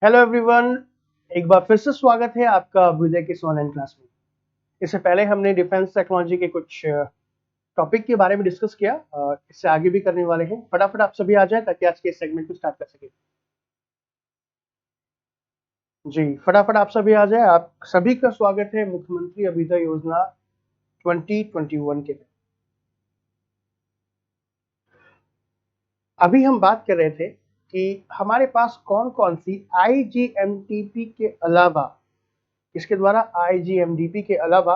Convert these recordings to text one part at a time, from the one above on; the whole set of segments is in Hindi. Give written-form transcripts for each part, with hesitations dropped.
हेलो एवरीवन, एक बार फिर से स्वागत है आपका अभ्युदय की इस ऑनलाइन क्लास में। इससे पहले हमने डिफेंस टेक्नोलॉजी के कुछ टॉपिक के बारे में डिस्कस किया और इससे आगे भी करने वाले हैं। फटाफट आप सभी आ जाएं ताकि आज के इस सेगमेंट को स्टार्ट कर सकें। जी, फटाफट आप सभी आ जाएं। आप सभी का स्वागत है मुख्यमंत्री अभ्युदय योजना 2021 के लिए। अभी हम बात कर रहे थे कि हमारे पास कौन कौन सी IGMTP के अलावा, इसके द्वारा IGMDP के अलावा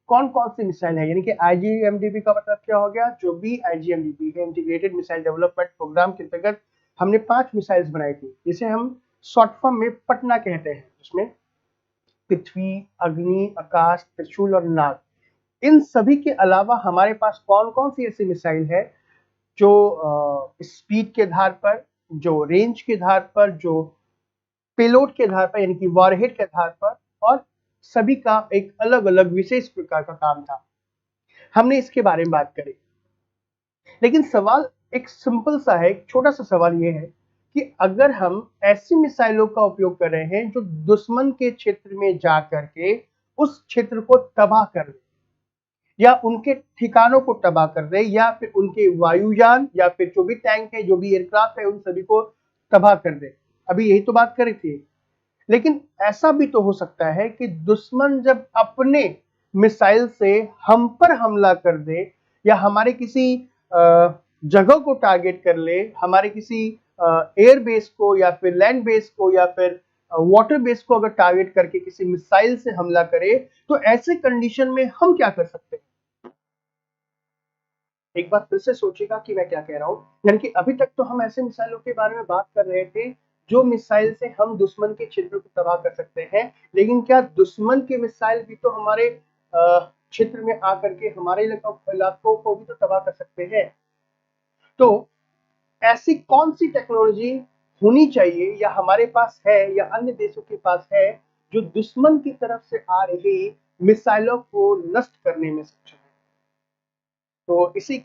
कौन कौन सी मिसाइल है, यानी कि IGMDP का मतलब क्या हो गया, जो भी IGMDP है इंटीग्रेटेड मिसाइल डेवलपमेंट प्रोग्राम के अंतर्गत हमने 5 मिसाइल्स बनाई थी, जिसे हम शॉर्ट फॉर्म में पटना कहते हैं, जिसमें पृथ्वी, अग्नि, आकाश, त्रिशूल और नाग। इन सभी के अलावा हमारे पास कौन कौन सी ऐसी मिसाइल है जो स्पीड के आधार पर, जो रेंज के आधार पर, जो पेलोड के आधार पर यानी कि वॉरहेड के आधार पर, और सभी का एक अलग अलग विशेष प्रकार का काम था। हमने इसके बारे में बात करी, लेकिन सवाल एक सिंपल सा है, एक छोटा सा सवाल ये है कि अगर हम ऐसी मिसाइलों का उपयोग कर रहे हैं जो दुश्मन के क्षेत्र में जा करके उस क्षेत्र को तबाह कर दे, या उनके ठिकानों को तबाह कर दे, या फिर उनके वायुयान, या फिर जो भी टैंक है, जो भी एयरक्राफ्ट है, उन सभी को तबाह कर दे। अभी यही तो बात कर रही थी। लेकिन ऐसा भी तो हो सकता है कि दुश्मन जब अपने मिसाइल से हम पर हमला कर दे, या हमारे किसी जगह को टारगेट कर ले, हमारे किसी एयर बेस को, या फिर लैंड बेस को, या फिर वाटर बेस को अगर टारगेट करके किसी मिसाइल से हमला करे, तो ऐसे कंडीशन में हम क्या कर सकते हैं। एक बार फिर से सोचिएगा कि मैं क्या कह रहा हूं। यानी कि अभी तक तो हम ऐसे मिसाइलों के बारे में बात कर रहे थे जो मिसाइल से हम दुश्मन के क्षेत्र को तबाह कर सकते हैं, लेकिन क्या दुश्मन के मिसाइल भी तो हमारे क्षेत्र में आकर के हमारे इलाकों को भी तो तबाह कर सकते हैं। तो ऐसी कौन सी टेक्नोलॉजी होनी चाहिए, या हमारे पास है, या अन्य देशों के पास है, जो दुश्मन की तरफ से आ रही मिसाइलों को नष्ट करने में सक्षम है। तो इसी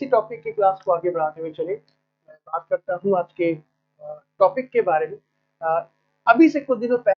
टॉपिक की क्लास को आगे बढ़ाते हुए चले, मैं बात करता हूँ आज के टॉपिक के बारे में। अभी से कुछ दिनों पहले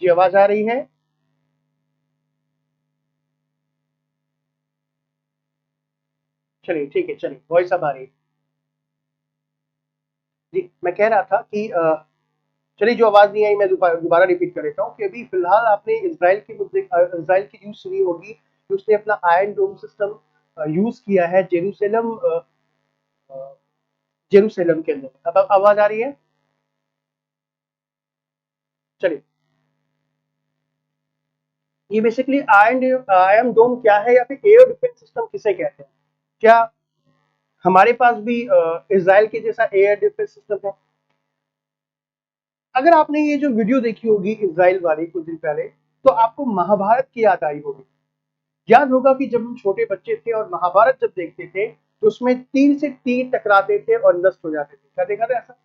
जी आवाज आ रही है। चलिए ठीक है, चलिए वॉइस अब आ रही है। जी मैं कह रहा था कि चलिए जो आवाज नहीं आई मैं दोबारा रिपीट कर देता हूँ कि अभी फिलहाल आपने इसराइल की न्यूज सुनी होगी कि उसने अपना आयरन डोम सिस्टम यूज किया है जेरूसलम के अंदर। अब आवाज आ रही है। चलिए, ये बेसिकली आयरन डोम क्या है, या फिर एयर डिफेंस सिस्टम किसे कहते हैं। क्या हमारे पास भी इसराइल के जैसा एयर डिफेंस सिस्टम है। अगर आपने ये जो वीडियो देखी होगी इसराइल वाली कुछ दिन पहले, तो आपको महाभारत की याद आई होगी। याद होगा कि जब हम छोटे बच्चे थे और महाभारत जब देखते थे, तो उसमें तीर से तीर टकराते थे और नष्ट हो जाते थे। क्या देखा था ऐसा?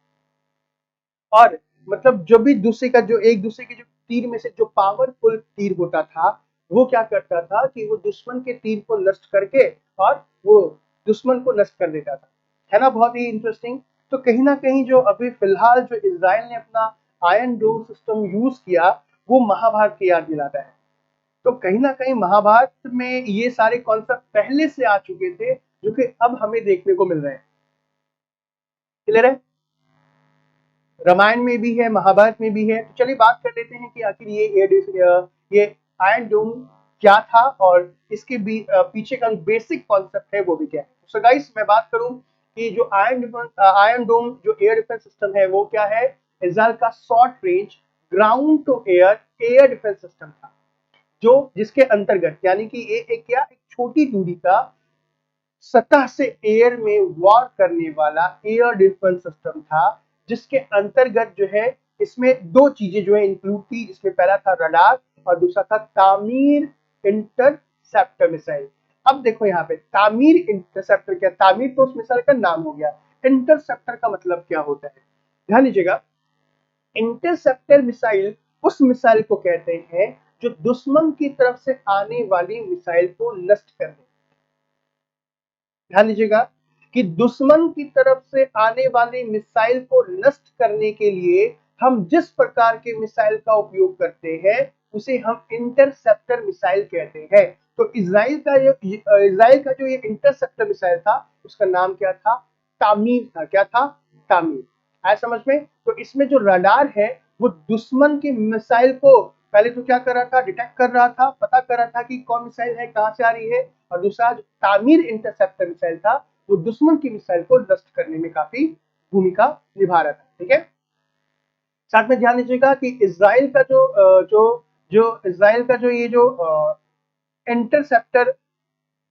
और मतलब जो भी दूसरे का, जो एक दूसरे के जो तीर में से जो पावरफुल तीर होता था, वो क्या करता था कि वो दुश्मन के तीर को नष्ट करके और वो दुश्मन को नष्ट कर देता था, है ना। बहुत ही इंटरेस्टिंग। तो कहीं ना कहीं जो अभी फिलहाल जो इजराइल ने अपना आयरन डोम सिस्टम यूज किया वो महाभारत की याद दिलाता है। तो कहीं ना कहीं महाभारत में ये सारे कॉन्सेप्ट पहले से आ चुके थे जो कि अब हमें देखने को मिल रहे हैं। क्लियर है। रामायण में भी है, महाभारत में भी है। तो चलिए बात कर लेते हैं कि आखिर ये आयरन डोम क्या था और इसके पीछे का जो बेसिक कॉन्सेप्ट है वो भी क्या है। सो गाइस मैं बात करूं कि जो आयरन डोम जो एयर डिफेंस सिस्टम है वो क्या है। इजराइल का short range ground to air air defence system था, जो जिसके अंतर्गत यानी कि ये एक छोटी दूरी का सतह से एयर में वार करने वाला एयर डिफेंस सिस्टम था, जिसके अंतर्गत जो है इसमें दो चीजें जो है इंक्लूड थी, जिसमें पहला था रडार और दूसरा था तामीर इंटरसेप्टर मिसाइल। अब देखो यहाँ पे तामीर इंटरसेप्टर क्या, तामीर तो उस मिसाइल का नाम हो गया, इंटरसेप्टर का मतलब क्या होता है ध्यान दीजिएगा। इंटरसेप्टर मिसाइल उस मिसाइल को कहते हैं जो दुश्मन की तरफ से आने वाली मिसाइल को नष्ट कर दे। ध्यान दीजिएगा कि दुश्मन की तरफ से आने वाली मिसाइल को नष्ट करने के लिए हम जिस प्रकार के मिसाइल का उपयोग करते हैं उसे हम इंटरसेप्टर मिसाइल कहते हैं। तो इजराइल का जो ये इंटरसेप्टर मिसाइल था उसका नाम क्या था, तामीर था। क्या था, तामीर। आया समझ में। तो इसमें जो रडार है वो दुश्मन की मिसाइल को पहले तो क्या कर रहा था, डिटेक्ट कर रहा था, पता कर रहा था कि कौन मिसाइल है, कहां से आ रही है। और दूसरा जो तामीर इंटरसेप्टर मिसाइल था वो दुश्मन की मिसाइल को नष्ट करने में काफी भूमिका निभा रहा था। ठीक है। साथ में ध्यान दीजिएगा कि इजराइल का जो इजराइल का जो ये जो इंटरसेप्टर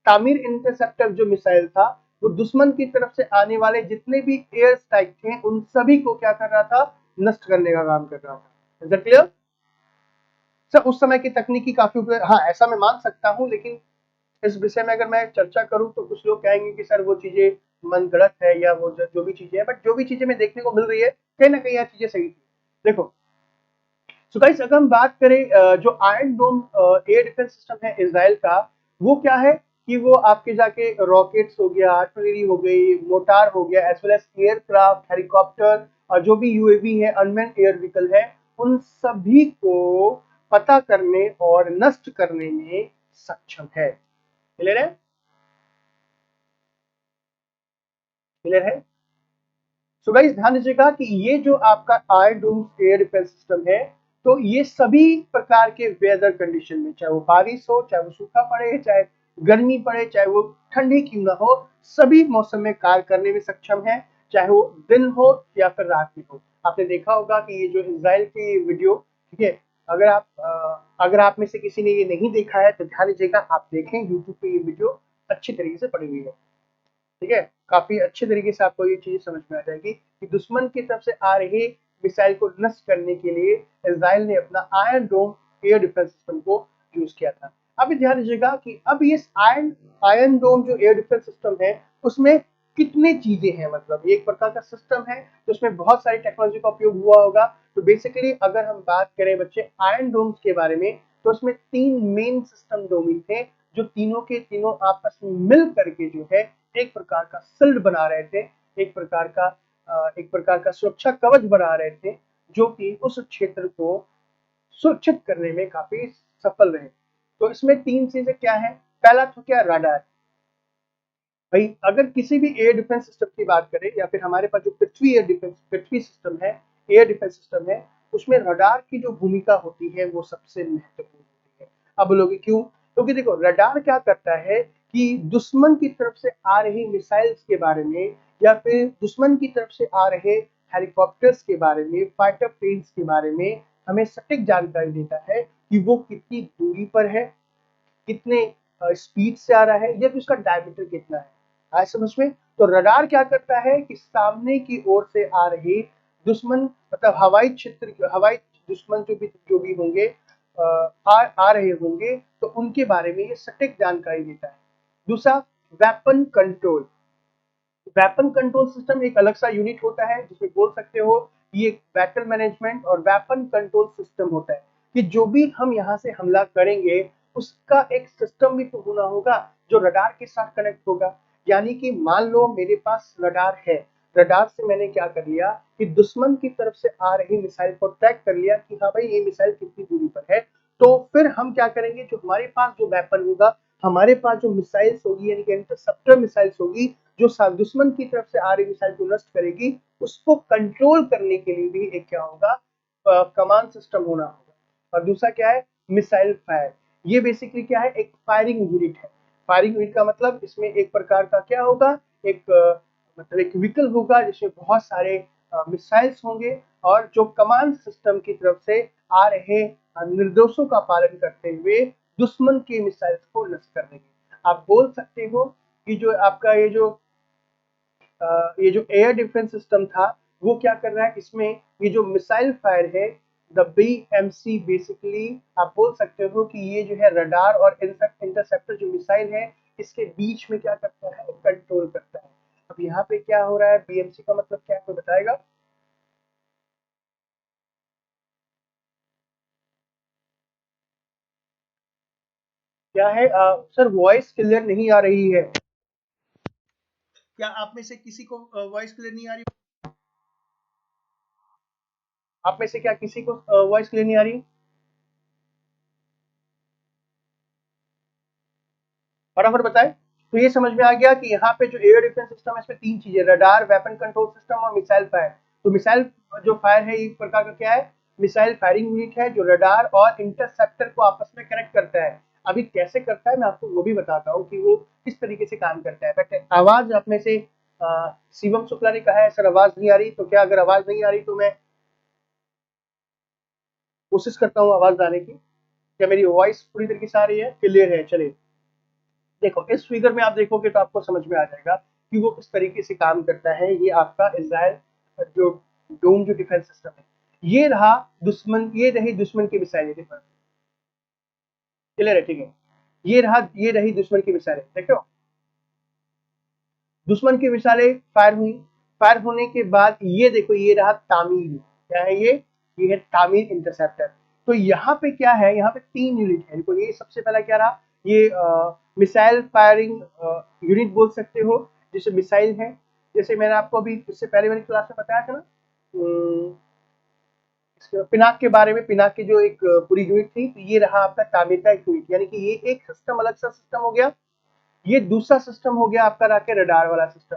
तामीर इंटरसेप्टर जो मिसाइल था वो दुश्मन की तरफ से आने वाले जितने भी एयर स्ट्राइक थे उन सभी को क्या कर रहा था, नष्ट करने का काम कर रहा था। Is that clear sir. उस समय की तकनीकी काफी हाँ ऐसा मैं मान सकता हूँ, लेकिन इस विषय में अगर मैं चर्चा करूं तो कुछ लोग कहेंगे कि सर वो चीजें मन गलत है या वो जो भी चीजें हैं, बट जो भी चीजें मैं देखने को मिल रही है कहीं ना कहीं यह चीजें सही थी। देखो सो गाइस अगर हम बात करें जो आयरन डोम एयर डिफेंस सिस्टम है इजराइल का, वो क्या है कि वो आपके जाके रॉकेट्स हो गया, आर्टिलरी हो गई, मोटार हो गया, as well as aircraft, helicopter और जो भी यूएवी है, अनमैन एयर व्हीकल है, उन सभी को पता करने और नष्ट करने में सक्षम है। क्लियर है। क्लियर है। सो गाइस ध्यान दीजिएगा कि ये जो आपका आयरन डोम एयर डिफेंस सिस्टम है तो ये सभी प्रकार के वेदर कंडीशन में, चाहे वो बारिश हो, चाहे वो सूखा पड़े, चाहे गर्मी पड़े, चाहे वो ठंडी क्यों ना हो, सभी मौसम में कार्य करने में सक्षम है, चाहे वो दिन हो या फिर रात में हो। आपने देखा होगा कि ये जो इजराइल की वीडियो, ठीक है, अगर आप में से किसी ने ये नहीं देखा है तो ध्यान दीजिएगा, आप देखें यूट्यूब पे ये वीडियो अच्छी तरीके से पड़ी हुई है। ठीक है, काफी अच्छे तरीके से आपको ये चीज समझ में आ जाएगी कि दुश्मन की तरफ से आ रही मिसाइल को नष्ट करने के लिए इजराइल ने अपना आयरन डोम एयर डिफेंस सिस्टम को यूज किया था। अब ध्यान दीजिएगा कि अब ये आयरन डोम जो एयर डिफेंस सिस्टम है उसमें कितने चीजें हैं, मतलब ये एक प्रकार का सिस्टम है तो उसमें बहुत सारी टेक्नोलॉजी का उपयोग हुआ होगा। तो बेसिकली अगर हम बात करें बच्चे आयरन डोम्स के बारे में तो उसमें 3 मेन सिस्टम डोमेन थे जो तीनों के तीनों आपस में मिल करके जो है एक प्रकार का शिल्ड बना रहे थे, एक प्रकार का सुरक्षा कवच बना रहे थे जो कि उस क्षेत्र को सुरक्षित करने में काफी सफल रहे। तो इसमें 3 चीजें क्या है। पहला तो क्या, रडार। भाई अगर किसी भी एयर डिफेंस सिस्टम की बात करें या फिर हमारे पास जो पृथ्वी सिस्टम है, एयर डिफेंस सिस्टम है, उसमें रडार की जो भूमिका होती है वो सबसे महत्वपूर्ण होती है। अब बोलोगे क्यों, क्योंकि देखो रडार क्या करता है कि दुश्मन की तरफ से आ रही मिसाइल्स के बारे में या फिर दुश्मन की तरफ से आ रहे हेलीकॉप्टर्स के बारे में, फाइटर प्लेन्स के बारे में हमें सटीक जानकारी देता है कि वो कितनी दूरी पर है, कितने स्पीड से आ रहा है या फिर उसका डायमीटर कितना है। आया समझ में। तो रडार क्या करता है कि सामने की ओर से आ रही दुश्मन, मतलब हवाई दुश्मन जो भी होंगे आ रहे होंगे तो उनके बारे में ये सटीक जानकारी देता है। दूसरा, weapon control. Weapon control system एक अलग सा यूनिट होता है जिसमें बोल सकते हो ये बैटल मैनेजमेंट और वेपन कंट्रोल सिस्टम होता है कि जो भी हम यहाँ से हमला करेंगे उसका एक सिस्टम भी तो होना होगा जो रडार के साथ कनेक्ट होगा। यानी कि मान लो मेरे पास रडार है, रडार से मैंने क्या कर लिया कि दुश्मन की तरफ से आ रही मिसाइल को ट्रैक कर लिया कि हाँ भाई ये मिसाइल कितनी दूरी पर है। तो फिर हम क्या करेंगे, जो हमारे पास जो वेपन होगा, हमारे पास जो मिसाइल्स होगी यानी कि इंटरसेप्टर मिसाइल्स होगी, जो दुश्मन की तरफ से आ रही मिसाइल को नष्ट करेगी, उसको कंट्रोल करने के लिए भी एक क्या होगा, कमांड सिस्टम होना होगा। और दूसरा क्या है, मिसाइल फायर। ये बेसिकली क्या है, एक फायरिंग यूनिट है। फायरिंग यूनिट का मतलब इसमें एक प्रकार का क्या होगा, एक मतलब एक व्हीकल होगा जिसमें बहुत सारे मिसाइल्स होंगे और जो कमांड सिस्टम की तरफ से आ रहे निर्देशों का पालन करते हुए दुश्मन के मिसाइल्स को नष्ट कर देंगे। आप बोल सकते हो कि जो आपका ये जो एयर डिफेंस सिस्टम था वो क्या कर रहा है, इसमें ये जो मिसाइल फायर है, द बीएमसी, बेसिकली आप बोल सकते हो कि ये जो है रडार और इंटरसेप्टर जो मिसाइल है इसके बीच में क्या करता है, कंट्रोल करता है। अब यहाँ पे क्या हो रहा है, बीएमसी का मतलब क्या है, कोई बताएगा? क्या है? सर वॉइस क्लियर नहीं आ रही है। क्या आप में से किसी को वॉइस क्लियर नहीं आ रही? आप में से क्या किसी को वॉइस क्लियर नहीं आ रही? फटाफट बताएं। तो ये समझ में आ गया कि यहाँ पे जो एयर डिफेंस सिस्टम है इसमें तीन चीजें, रडार, वेपन कंट्रोल सिस्टम और मिसाइल फायर। तो मिसाइल जो फायर है एक प्रकार का क्या है, मिसाइल फायरिंग यूनिट है जो रडार और इंटरसेप्टर को आपस में कनेक्ट करता है। अभी कैसे करता है मैं आपको वो भी बताता हूँ कि वो किस तरीके से काम करता है। बट आवाज आप में से शिवम शुक्ला ने कहा है सर आवाज नहीं आ रही, तो क्या अगर आवाज नहीं आ रही तो मैं कोशिश करता हूँ आवाज लाने की। क्या मेरी वॉइस पूरी तरीके से आ रही है, क्लियर है? चलिए देखो इस फिगर में आप देखोगे तो आपको समझ में आ जाएगा कि वो किस तरीके से काम करता है। ये आपका इजराइल जो डोम जो डिफेंस सिस्टम है, ये रहा दुश्मन, ये रही दुश्मन की मिसाइलें। देखो क्लियर है, ठीक है। ये रही दुश्मन की मिसाइलें, देखो दुश्मन की मिसाइलें फायर हुई। फायर होने के बाद ये देखो ये रहा तामीर। क्या है ये है तामीर इंटरसेप्टर। तो यहाँ पे क्या है, यहाँ पे तीन यूनिट है। देखो ये सबसे पहला क्या रहा, ये मिसाइल फायरिंग यूनिट बोल सकते हो, जैसे मिसाइल है। जैसे मैंने आपको अभी इससे पहले वाली क्लास में बताया था ना, पिनाक के बारे में, पिनाक की जो एक पूरी यूनिट थी। तो ये रहा आपका तामीर का एक यूनिट, यानी कि ये एक सिस्टम, अलग सा सिस्टम हो गया। ये दूसरा सिस्टम हो गया आपका रहा के रडार वाला सिस्टम।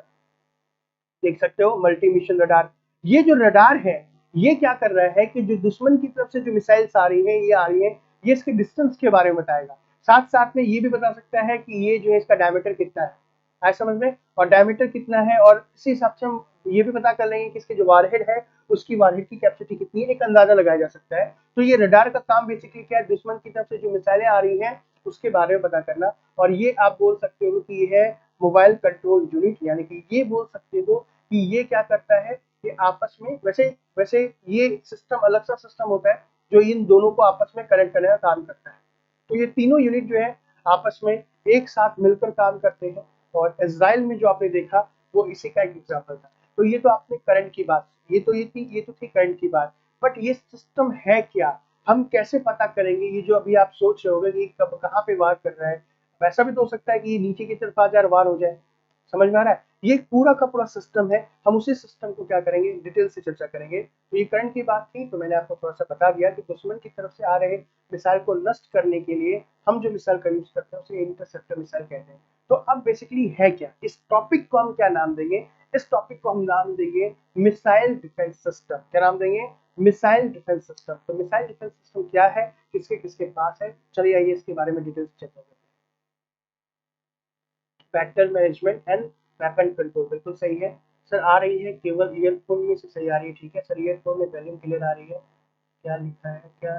देख सकते हो मल्टी मिशन रडार। ये जो रडार है ये क्या कर रहा है कि जो दुश्मन की तरफ से जो मिसाइल्स आ रही है, ये आ रही है, ये इसके डिस्टेंस के बारे में बताएगा। साथ साथ में ये भी बता सकता है कि ये जो है इसका डायमीटर कितना है, आए समझ में, और डायमीटर कितना है, और इसी हिसाब से हम ये भी पता कर लेंगे कि इसके जो वारहेड है उसकी वारहेड की कैपेसिटी कितनी है, एक अंदाजा लगाया जा सकता है। तो ये रडार का काम बेसिकली क्या है, दुश्मन की तरफ से जो मिसाइलें आ रही हैं उसके बारे में पता करना। और ये आप बोल सकते हो कि ये है मोबाइल कंट्रोल यूनिट, यानी कि ये बोल सकते हो कि ये क्या करता है, ये आपस में वैसे वैसे ये सिस्टम अलग सा सिस्टम होता है जो इन दोनों को आपस में कनेक्ट करने का काम करता है। तो ये तीनों यूनिट जो है आपस में एक साथ मिलकर काम करते हैं। और इजराइल में जो आपने देखा वो इसी का एक एग्जाम्पल था। तो ये तो आपने करंट की बात, ये तो थी करंट की बात। बट ये सिस्टम है क्या, हम कैसे पता करेंगे? ये जो अभी आप सोच रहे होगे कि कब कहाँ पे वार कर रहा है, वैसा भी तो हो सकता है कि ये नीचे की तरफ आ जाए और वार हो जाए। समझ में आ रहा है? ये पूरा का पूरा सिस्टम है, हम उसी सिस्टम को क्या करेंगे, डिटेल से चर्चा करेंगे। तो ये करंट की बात थी, तो मैंने आपको थोड़ा सा बता दिया कि दुश्मन की तरफ से आ रहे मिसाइल को नष्ट करने के लिए हम जो मिसाइल का यूज करते हैं उसे इंटरसेप्टर मिसाइल कहते हैं। तो अब बेसिकली है क्या, इस टॉपिक को हम क्या नाम देंगे? इस टॉपिक को हम नाम देंगे मिसाइल डिफेंस सिस्टम। क्या नाम देंगे? Missile defence system. तो मिसाइल डिफेंस सिस्टम क्या है, किसके किसके पास है, चलिए आइए इसके बारे में डिटेल्स चेक करते हैं। Battle management and weapon control, बिल्कुल सही है सर। आ रही है केवल ईयरफोन में से सही आ रही है, ठीक है सर। ईयरफोन में वॉल्यूम क्लियर आ रही है। क्या लिखा है, क्या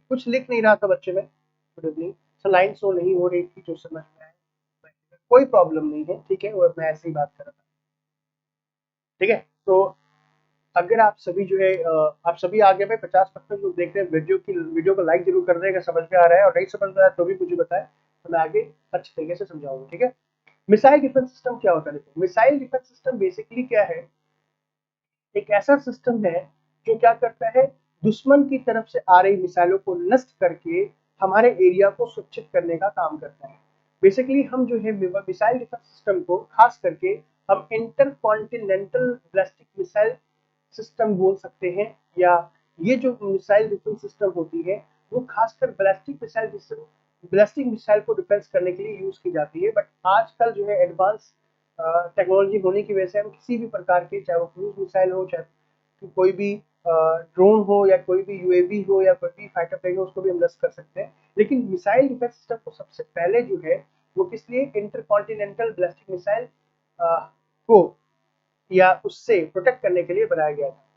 कुछ लिख नहीं रहा था बच्चे में। Good evening sir, line show नहीं हो रही थी जो समझ में आए, कोई प्रॉब्लम नहीं है, ठीक है। और मैं ऐसे ही बात कर रहा था, ठीक है। तो अगर आप सभी जो है आप सभी आगे में 50% लोग देख रहे हैं वीडियो को लाइक जरूर कर रहे हैं अगर समझ में आ रहा है, और नहीं समझ में आ रहा है तो भी मुझे बताएं, तो मैं आगे अच्छे तरीके से समझाऊंगा, ठीक है। मिसाइल डिफेंस सिस्टम क्या होता है? देखो मिसाइल डिफेंस सिस्टम बेसिकली क्या है, एक ऐसा सिस्टम है जो क्या करता है, दुश्मन की तरफ से आ रही मिसाइलों को नष्ट करके हमारे एरिया को सुरक्षित करने का काम करता है। बेसिकली हम जो है मिसाइल डिफेंस सिस्टम को खास करके हम इंटरकॉन्टिनेंटल बैलिस्टिक मिसाइल सिस्टम बोल सकते हैं, या ये जो मिसाइल डिफेंस सिस्टम होती है वो खासकर बैलिस्टिक मिसाइल को डिफेंस करने के लिए यूज की जाती है। बट आजकल जो है एडवांस टेक्नोलॉजी होने की वजह से हम किसी भी प्रकार के, चाहे वो क्रूज मिसाइल हो, चाहे कोई भी ड्रोन हो, या कोई भी यूएवी हो, या कोई भी फाइटर प्लेन हो, उसको भी हम लस्ट कर सकते हैं। लेकिन मिसाइल डिफेंस सिस्टम को सबसे पहले जो है वो किस लिए, इंटरकॉन्टिनेंटल बैलिस्टिक मिसाइल को या उससे प्रोटेक्ट करने के लिए बनाया गया था।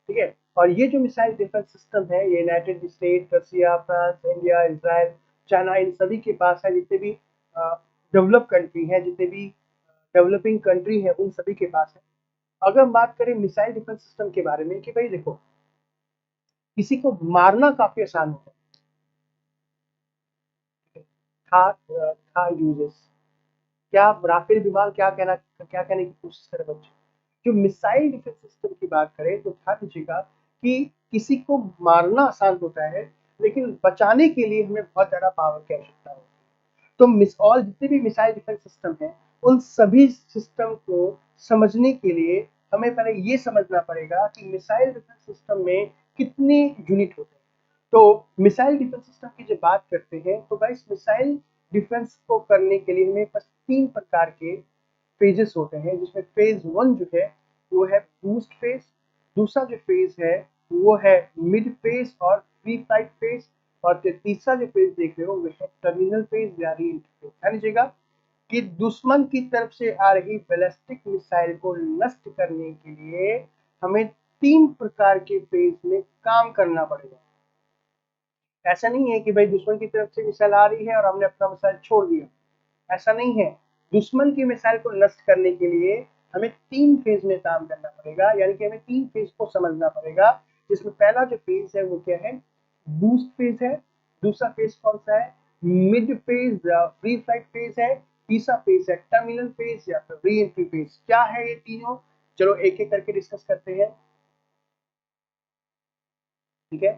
ठीक है, और ये जो मिसाइल डिफेंस सिस्टम है ये यूनाइटेड स्टेट, रसिया, फ्रांस, इंडिया, इजराइल, चाइना, इन सभी के पास है। जितने भी डेवलप कंट्री हैं, जितने भी डेवलपिंग कंट्री है, उन सभी के पास है। अगर हम बात करें मिसाइल डिफेंस सिस्टम के बारे में कि भाई देखो, किसी को मारना काफी आसान होता है। था यूजेस क्या, राफेल विमान क्या कहने की कोशिश करे बच्चे। जो मिसाइल डिफेंस सिस्टम की बात करें तो ध्यान दीजिएगा कि किसी को मारना आसान होता है, लेकिन बचाने के लिए हमें बहुत ज्यादा पावर की आवश्यकता होती है। तो ऑल जितने भी मिसाइल डिफेंस सिस्टम है, उन सभी सिस्टम को समझने के लिए हमें पहले ये समझना पड़ेगा कि मिसाइल डिफेंस सिस्टम में कितने यूनिट होते हैं। तो मिसाइल डिफेंस सिस्टम की जब बात करते हैं तो गाइस, मिसाइल डिफेंस को करने के लिए हमें बस 3 प्रकार के फेजेस होते हैं, जिसमें फेज 1 जो है वो है बूस्ट फेज, दूसरा जो फेज है वो है मिड फेज और प्री फ्लाइट फेज, और तीसरा जो फेज देख रहे हो वो है टर्मिनल फेज या री एंट्री फेज। ध्यान दीजिएगा कि दुश्मन की तरफ से आ रही बैलिस्टिक मिसाइल को नष्ट करने के लिए हमें 3 प्रकार के फेज में काम करना पड़ेगा। ऐसा नहीं है कि भाई दुश्मन की तरफ से मिसाइल आ रही है और हमने अपना मिसाइल छोड़ दिया, ऐसा नहीं है। दुश्मन की मिसाइल को नष्ट करने के लिए हमें 3 फेज में काम करना पड़ेगा, यानी कि हमें 3 फेज को समझना पड़ेगा, जिसमें पहला जो फेज है वो क्या है, बूस्ट फेज है। दूसरा फेज कौन सा है, मिड फेज या फ्री फ्लाइट फेज है। तीसरा फेज है टर्मिनल फेज या फिर री एंट्री फेज। क्या है ये तीनों, चलो एक एक करके डिस्कस करते हैं। ठीक है,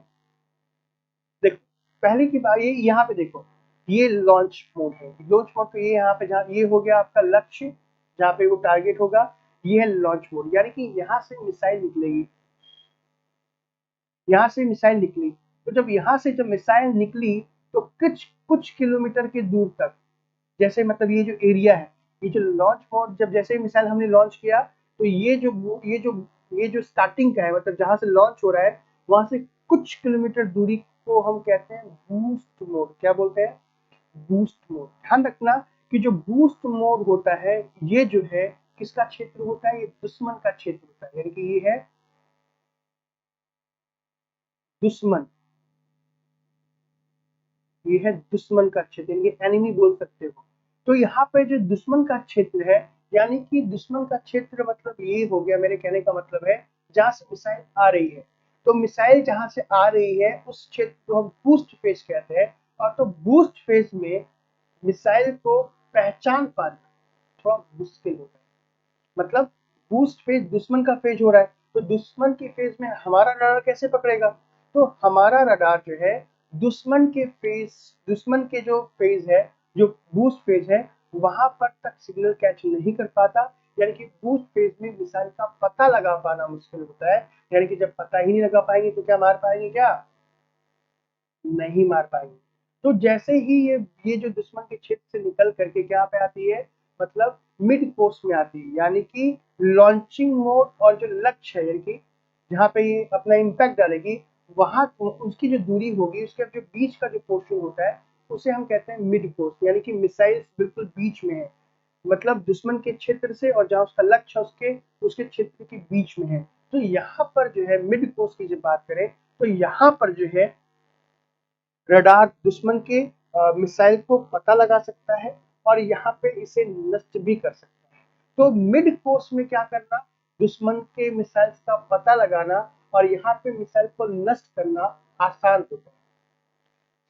देखो पहले की बात, ये यहाँ पे देखो, ये लॉन्च मोड है। लॉन्च मोड तो ये यहाँ पे, जहाँ ये हो गया आपका लक्ष्य, जहाँ पे वो टारगेट होगा, ये है लॉन्च मोड। यानी कि यहाँ से मिसाइल निकलेगी, यहाँ से मिसाइल निकली, तो जब यहाँ से जब मिसाइल निकली तो कुछ कुछ किलोमीटर के दूर तक, जैसे मतलब ये जो एरिया है, ये जो लॉन्च मोड, जब जैसे मिसाइल हमने लॉन्च किया तो ये जो स्टार्टिंग का है, मतलब जहाँ से लॉन्च हो रहा है वहां से कुछ किलोमीटर दूरी को हम कहते हैं बूस्ट मोड। क्या बोलते हैं, बूस्ट मोड। ध्यान रखना कि जो बूस्ट मोड होता है ये जो है किसका क्षेत्र होता है, ये दुश्मन का क्षेत्र होता है। यानी कि ये है दुश्मन, ये है दुश्मन का क्षेत्र, यानी एनिमी बोल सकते हो। तो यहाँ पे जो दुश्मन का क्षेत्र है, यानी कि दुश्मन का क्षेत्र मतलब ये हो गया, मेरे कहने का मतलब है जहाँ से मिसाइल आ रही है। तो मिसाइल जहाँ से आ रही है उस क्षेत्र को हम बूस्ट फेज कहते हैं। और तो बूस्ट फेज में मिसाइल को पहचान पाना थोड़ा मुश्किल होता है। मतलब बूस्ट फेज दुश्मन का फेज हो रहा है, तो दुश्मन के फेज में हमारा रडार कैसे पकड़ेगा। तो हमारा रडार जो है दुश्मन के जो फेज है, जो बूस्ट फेज है, वहां पर तक सिग्नल कैच नहीं कर पाता। यानी कि बूस्ट फेज में मिसाइल का पता लगा पाना मुश्किल होता है। यानी कि जब पता ही नहीं लगा पाएंगे तो क्या मार पाएंगे, क्या नहीं मार पाएंगे। तो जैसे ही ये जो दुश्मन के क्षेत्र से निकल करके क्या पे आती है, मतलब मिड कोर्स में आती है, यानी कि लॉन्चिंग मोड, और जो लक्ष्य है, यानी कि जहाँ पे ये अपना इम्पैक्ट डालेगी, वहां उसकी जो दूरी होगी, उसके जो बीच का जो पोर्शन होता है उसे हम कहते हैं मिड कोर्स। यानी कि मिसाइल बिल्कुल बीच में है, मतलब दुश्मन के क्षेत्र से और जहाँ उसका लक्ष्य उसके उसके क्षेत्र के बीच में है। तो यहाँ पर जो है मिड कोर्स की जब बात करें तो यहाँ पर जो है रडार दुश्मन के मिसाइल को पता लगा सकता है और यहाँ पे इसे नष्ट भी कर सकता है। तो मिड कोर्स में क्या करना, दुश्मन के मिसाइल्स का पता लगाना और यहाँ पे मिसाइल को नष्ट करना आसान होता है।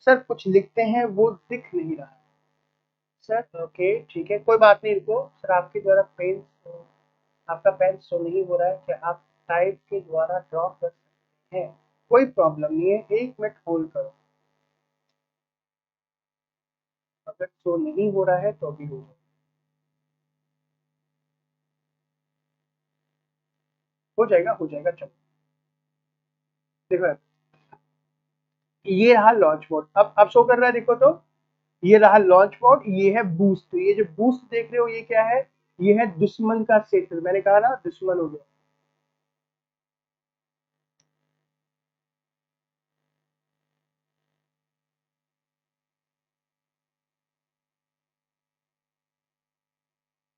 सर कुछ लिखते हैं वो दिख नहीं रहा है सर। ओके ठीक है, कोई बात नहीं, रुको सर, आपके द्वारा आपका पेन शो नहीं हो रहा है, क्या आप टाइप के द्वारा ड्रॉ कर सकते हैं। कोई प्रॉब्लम नहीं है, 1 मिनट होल्ड करो। अगर शो नहीं हो रहा है तो अभी हो जाए। हो जाएगा चलो। देखो ये रहा लॉन्च मोड, अब शो कर रहा है देखो तो, ये रहा लॉन्च मोड, ये है बूस्ट। तो ये जो बूस्ट देख रहे हो ये क्या है, ये है दुश्मन का क्षेत्र, मैंने कहा ना दुश्मन हो गया।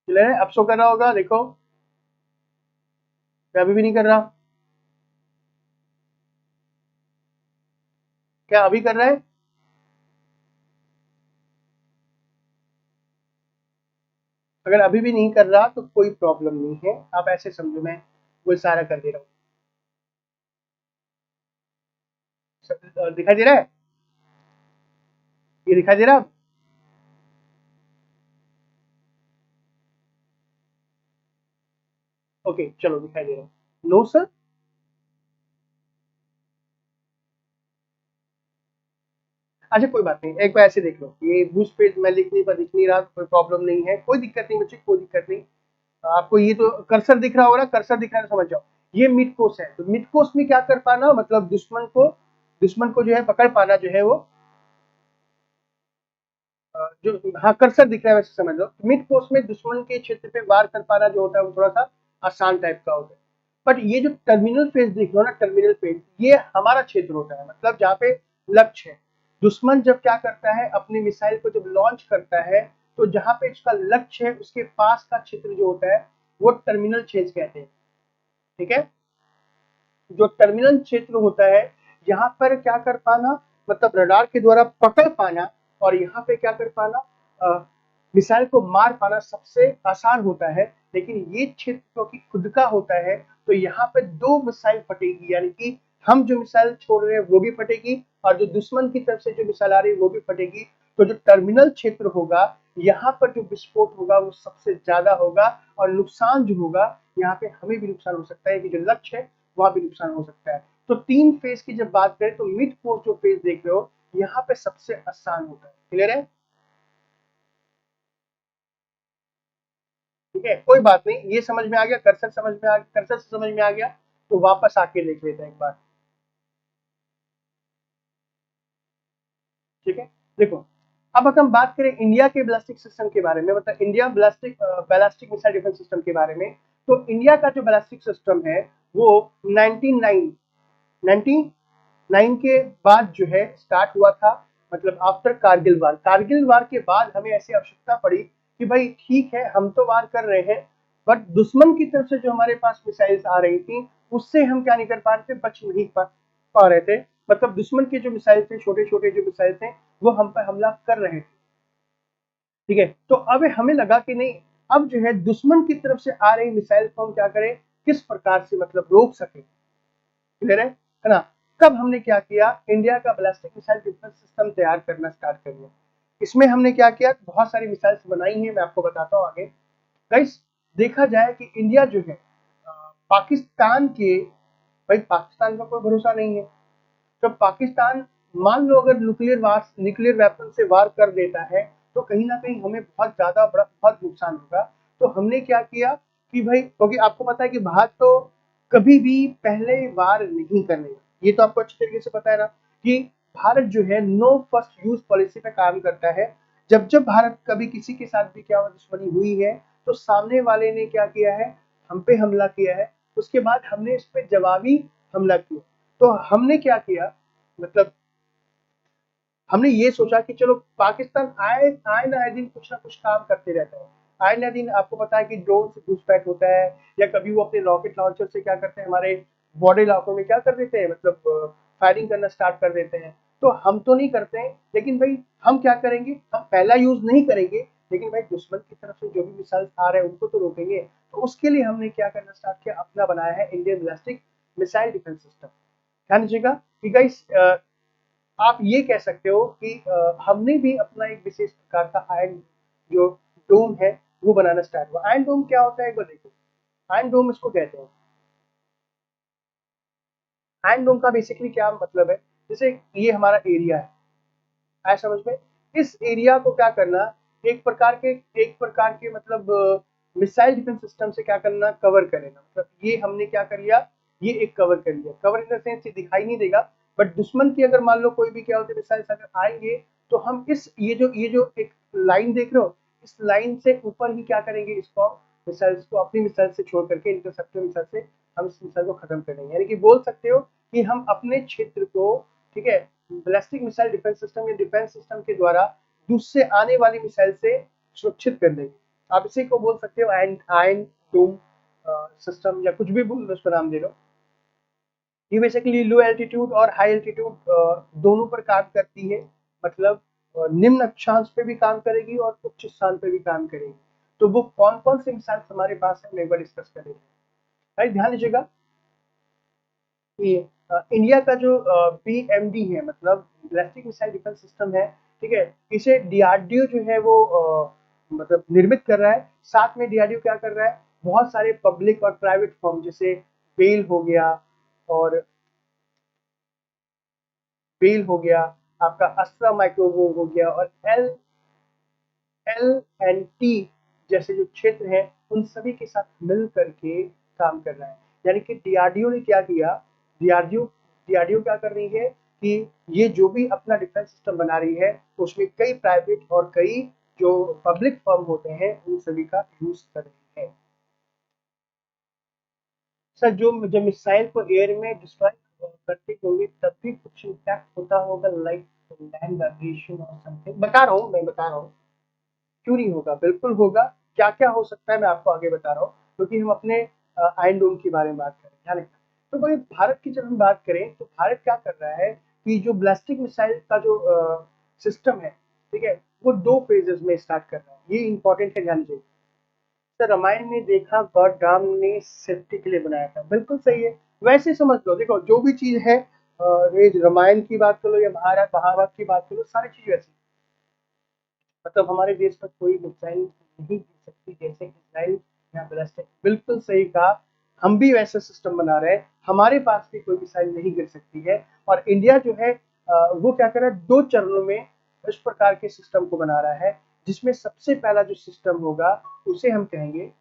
चले अब शो कर रहा होगा देखो, मैं अभी भी नहीं कर रहा, क्या अभी कर रहा है? अगर अभी भी नहीं कर रहा तो कोई प्रॉब्लम नहीं है, आप ऐसे समझो मैं वो इशारा कर दे रहा हूँ। दिखाई दे रहा है, ये दिखाई दे रहा है? ओके चलो दिखाई दे रहा है। नो सर, अच्छा कोई बात नहीं, एक बार ऐसे देख लो, ये बूस्ट पेज मैं लिखने पर दिख नहीं रहा, कोई प्रॉब्लम नहीं है, कोई दिक्कत नहीं बच्चे, कोई दिक्कत नहीं। आपको ये तो कर्सर दिख रहा होगा ना, कर्सर दिख रहा है तो समझ जाओ ये मिड कोर्स है। तो मिड कोर्स में क्या कर पाना, मतलब दुश्मन को जो है पकड़ पाना, जो है वो जो हाँ कर्सर दिख रहा है वैसे समझ लो, मिड कोर्स में दुश्मन के क्षेत्र पे वार कर पाना जो होता है वो थोड़ा सा आसान टाइप का होता है। बट ये जो टर्मिनल फेज देख लो ना, टर्मिनल फेज ये हमारा क्षेत्र होता है, मतलब जहाँ पे लक्ष्य है। दुश्मन जब क्या करता है, अपनी मिसाइल को जब लॉन्च करता है, तो जहाँ पे उसका लक्ष्य है उसके पास का क्षेत्र जो होता है वो टर्मिनल क्षेत्र कहते हैं। ठीक है, जो टर्मिनल क्षेत्र होता है यहाँ पर क्या कर पाना, मतलब रडार के द्वारा पकड़ पाना, और यहाँ पे क्या कर पाना, मिसाइल को मार पाना सबसे आसान होता है। लेकिन ये क्षेत्र क्योंकि खुद का होता है, तो यहाँ पे दो मिसाइल फटेगी, यानी कि हम जो मिसाइल छोड़ रहे हैं वो भी फटेगी, और जो दुश्मन की तरफ से जो मिसाइल आ रही है वो भी फटेगी। तो जो टर्मिनल क्षेत्र होगा यहाँ पर जो विस्फोट होगा वो सबसे ज्यादा होगा, और नुकसान जो होगा यहाँ पे हमें भी नुकसान हो सकता है कि जो लक्ष्य है वहां भी नुकसान हो सकता है। तो तीन फेज की जब बात करें तो मिड कोर्स जो फेज देख रहे हो यहाँ पे सबसे आसान होता है। क्लियर है? ठीक है कोई बात नहीं, ये समझ में आ गया, कर्सर समझ में आ गया, कर्सर से समझ में आ गया, तो वापस आके देख लेते हैं एक बार। ठीक है देखो, अब अगर हम बात करें इंडिया के बैलिस्टिक सिस्टम के बारे में, मतलब India ballistic missile defence system के बारे में, तो इंडिया का जो बैलिस्टिक सिस्टम है वो 1909 के बाद जो है स्टार्ट हुआ था, मतलब आफ्टर कारगिल वार के बाद हमें ऐसी आवश्यकता पड़ी कि भाई ठीक है हम तो वार कर रहे हैं, बट दुश्मन की तरफ से जो हमारे पास मिसाइल्स आ रही थी उससे हम क्या नहीं कर पा रहे थे, बच नहीं पा रहे थे। मतलब दुश्मन के जो मिसाइल थे, छोटे छोटे जो मिसाइल थे, वो हम पर हमला कर रहे थे। ठीक है, तो अब हमें लगा कि नहीं, अब जो है दुश्मन की तरफ से आ रही मिसाइल को हम क्या करें, किस प्रकार से मतलब रोक सके। क्लियर है ना? तब हमने क्या किया, इंडिया का बैलिस्टिक मिसाइल डिफेंस सिस्टम तैयार करना स्टार्ट कर दिया। इसमें हमने क्या किया, बहुत सारी मिसाइल्स बनाई हैं, मैं आपको बताता हूँ आगे। गाइस देखा जाए कि इंडिया जो है पाकिस्तान के, भाई पाकिस्तान का कोई भरोसा नहीं है। जब पाकिस्तान मान लो अगर न्यूक्लियर वेपन से वार कर देता है, तो कहीं ना कहीं हमें बहुत ज्यादा बड़ा बहुत नुकसान होगा। तो हमने क्या किया कि भाई, क्योंकि आपको पता है कि भारत तो कभी भी पहले वार नहीं करने, ये तो आपको अच्छी तरीके से पता है ना, कि भारत जो है नो फर्स्ट यूज पॉलिसी पे काम करता है। जब जब भारत कभी किसी के साथ भी क्या दुश्मनी हुई है, तो सामने वाले ने क्या किया है, हम पे हमला किया है, उसके बाद हमने इस पे जवाबी हमला किया। तो हमने क्या किया, मतलब हमने ये सोचा कि चलो पाकिस्तान आए आए ना आए दिन कुछ ना कुछ काम करते रहता है। आए ना दिन आपको पता है कि ड्रोन से घुसपैठ होता है, या कभी वो अपने रॉकेट लॉन्चर से क्या करते हैं, हमारे बॉर्डर इलाकों में क्या कर देते हैं, मतलब फायरिंग करना स्टार्ट कर देते हैं। तो हम तो नहीं करते हैं, लेकिन भाई हम क्या करेंगे, हम पहला यूज नहीं करेंगे, लेकिन भाई दुश्मन की तरफ से जो भी मिसाइल आ रहे हैं उनको तो रोकेंगे। तो उसके लिए हमने क्या करना स्टार्ट किया, अपना बनाया है Indian ballistic missile defence system. ध्यान दीजिएगा कि गाइस आप ये कह सकते हो कि हमने भी अपना एक विशेष प्रकार का आयन जो डोम है वो बनाना स्टार्ट हुआ। आयन डोम क्या होता है एक बार देखो, आयन डोम इसको कहते हैं। आयन डोम का बेसिकली क्या मतलब है, जैसे ये हमारा एरिया है, आया समझ में? इस एरिया को क्या करना, एक प्रकार के मतलब मिसाइल डिफेंस सिस्टम से क्या करना, कवर करेगा। मतलब ये हमने क्या कर लिया, ये एक कवर कर लिया। कवर इन द सेंस ये दिखाई नहीं देगा, बट दुश्मन की अगर मान लो कोई भी क्या होते मिसाइल अगर आएंगे तो हम इस ये जो एक लाइन देख रहे हो, इस लाइन से ऊपर ही क्या करेंगे, इसको मिसाइल्स को अपनी मिसाइल से छोड़ करके इंटरसेप्टर मिसाइल से हम इस मिसाइल को खत्म कर देंगे। यानी कि बोल सकते हो कि हम अपने क्षेत्र को, ठीक है, बैलिस्टिक मिसाइल डिफेंस सिस्टम या डिफेंस सिस्टम के द्वारा दूसरे आने वाली मिसाइल से सुरक्षित कर देंगे। आप इसी को बोल सकते हो आयन डोम सिस्टम, या कुछ भी उसका नाम दे लो। ये बेसिकली लो एल्टीट्यूड और हाई एल्टीट्यूड दोनों पर काम करती है। मतलब निम्न अक्षांश पे भी काम करेगी और उच्च स्थान पे भी काम करेगी। तो वो कौन कौन से मिसाइल हमारे पास है, हम एक बार डिस्कस करेंगे। भाई ध्यान दीजिएगा, कि इंडिया का जो BMD है, मतलब बैलिस्टिक मिसाइल डिफेंस सिस्टम है, ठीक है, इसे DRDO जो है वो मतलब निर्मित कर रहा है। साथ में DRDO क्या कर रहा है, बहुत सारे पब्लिक और प्राइवेट फर्म जैसे बेल हो गया, और बेल हो गया, आपका अस्त्रा माइक्रोवेव हो गया, और L&T जैसे जो क्षेत्र है, उन सभी के साथ मिल करके काम कर रहा है। यानी कि DRDO ने क्या किया, DRDO क्या कर रही है कि ये जो भी अपना डिफेंस सिस्टम बना रही है, उसमें कई प्राइवेट और कई जो पब्लिक फर्म होते हैं, उन सभी का यूज कर रही है। सर जब मिसाइल को एयर में डिस्ट्रॉय करते होंगे तब भी कुछ इम्पैक्ट होता होगा, लाइक लैंड वाइब्रेशन और समथिंग। मैं बता रहा हूँ, क्यों नहीं होगा, बिल्कुल होगा। क्या क्या हो सकता है मैं आपको आगे बता रहा हूँ, क्योंकि हम अपने आयरन डोम के बारे में बात करें, ध्यान रखना। तो भाई भारत की जब हम बात करें तो भारत क्या कर रहा है कि जो बैलिस्टिक मिसाइल का जो सिस्टम है, ठीक है, वो 2 फेजेस में स्टार्ट कर रहा है। ये इंपॉर्टेंट है, ध्यान दीजिए। तो रामायण में देखा गॉड राम ने सेफ्टी के लिए बनाया था, बिल्कुल सही है। वैसे समझ लो, देखो जो भी चीज है, ये रामायण की बात कर लो या महाभारत की बात कर लो, सारी चीज वैसी। मतलब हमारे देश पर कोई मिसाइल नहीं गिर सकती जैसे इसराइल या बैलिस्टिक, बिल्कुल सही कहा। हम भी वैसा सिस्टम बना रहे हैं, हमारे पास भी कोई मिसाइल नहीं गिर सकती है। और इंडिया जो है वो क्या कर रहा है, 2 चरणों में इस प्रकार के सिस्टम को बना रहा है, जिसमें सबसे पहला जो सिस्टम होगा उसे हम कहेंगे,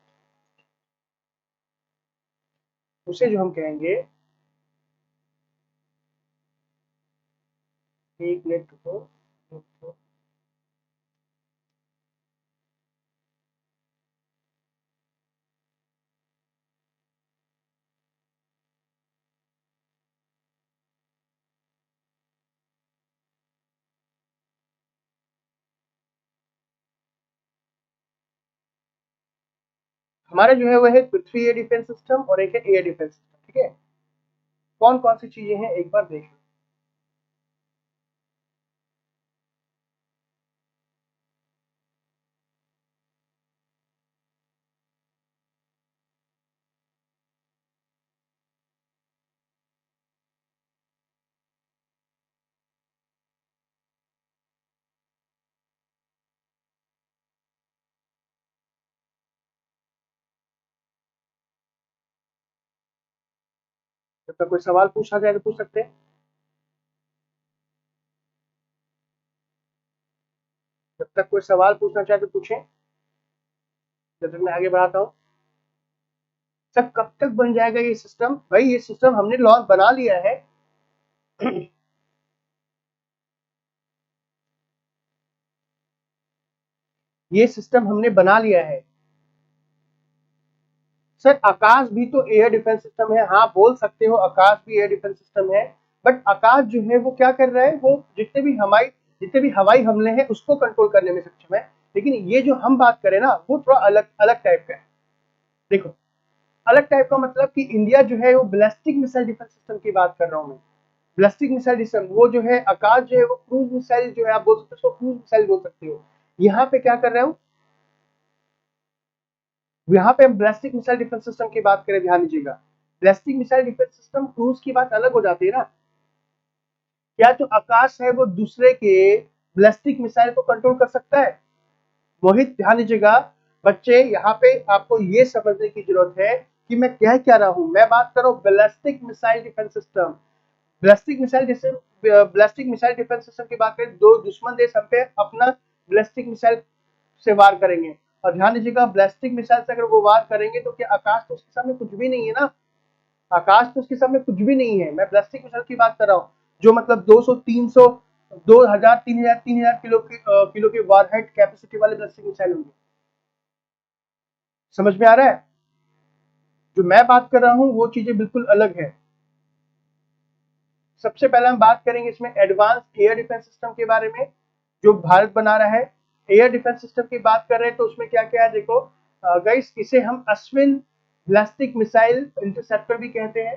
उसे जो हम कहेंगे, एक मिनट रुको। हमारा जो है वह है पृथ्वी एयर डिफेंस सिस्टम और एक है एयर डिफेंस सिस्टम, ठीक है। कौन कौन सी चीजें हैं एक बार देख लो। जब तक कोई सवाल पूछा जाए तो पूछ सकते हैं। जब तक कोई सवाल पूछना चाहे तो पूछें, जब तक मैं आगे बढ़ाता हूँ। सर कब तक बन जाएगा ये सिस्टम? भाई ये सिस्टम हमने लॉन्च बना लिया है। ये सिस्टम हमने बना लिया है। सर आकाश भी तो एयर डिफेंस सिस्टम है, हाँ बोल सकते हो आकाश भी एयर डिफेंस सिस्टम है। बट आकाश जो है वो क्या कर रहा है, वो जितने भी हवाई हमले हैं उसको कंट्रोल करने में सक्षम है। लेकिन ये जो हम बात करें ना, वो थोड़ा अलग अलग टाइप का है। देखो, अलग टाइप का मतलब कि इंडिया जो है वो बैलिस्टिक मिसाइल डिफेंस सिस्टम की बात कर रहा हूँ मैं। बैलिस्टिक मिसाइल सिस्टम, वो जो है आकाश जो है वो क्रूज मिसाइल जो है, आप बोल सकते हो क्रूज मिसाइल बोल सकते हो। यहाँ पे क्या कर रहा हूँ, यहाँ पे हम बैलिस्टिक मिसाइल डिफेंस सिस्टम की बात करें, ध्यान दीजिएगा। Ballistic missile defence system cruise की बात अलग हो जाती है ना। क्या जो आकाश है वो दूसरे के बैलिस्टिक मिसाइल को कंट्रोल कर सकता है? मोहित ध्यान दीजिएगा। बच्चे यहाँ पे आपको ये समझने की जरूरत है कि मैं कह क्या रहा हूँ। मैं बात कर रहा हूँ ballistic missile defence system. Ballistic missile जैसे बैलिस्टिक मिसाइल डिफेंस सिस्टम की बात करें, दो दुश्मन देश हम पे अपना बैलिस्टिक मिसाइल से वार करेंगे, और ध्यान दीजिएगा बैलिस्टिक मिसाइल से अगर वो वार करेंगे तो क्या आकाश तो उसके सामने कुछ भी नहीं है ना, आकाश तो उसके सामने कुछ भी नहीं है। मैं बैलिस्टिक मिसाइल की बात कर रहा हूँ जो मतलब 200 300 2000 3000 3000 किलो के वारहेड कैपेसिटी वाले बैलिस्टिक मिसाइल होंगे। समझ में आ रहा है? जो मैं बात कर रहा हूँ वो चीजें बिल्कुल अलग है। सबसे पहले हम बात करेंगे इसमें एडवांस एयर डिफेंस सिस्टम के बारे में जो भारत बना रहा है। एयर डिफेंस सिस्टम की बात कर रहे हैं तो उसमें क्या क्या है देखो गाइस, इसे हम अश्विन बैलिस्टिक मिसाइल इंटरसेप्टर भी कहते हैं।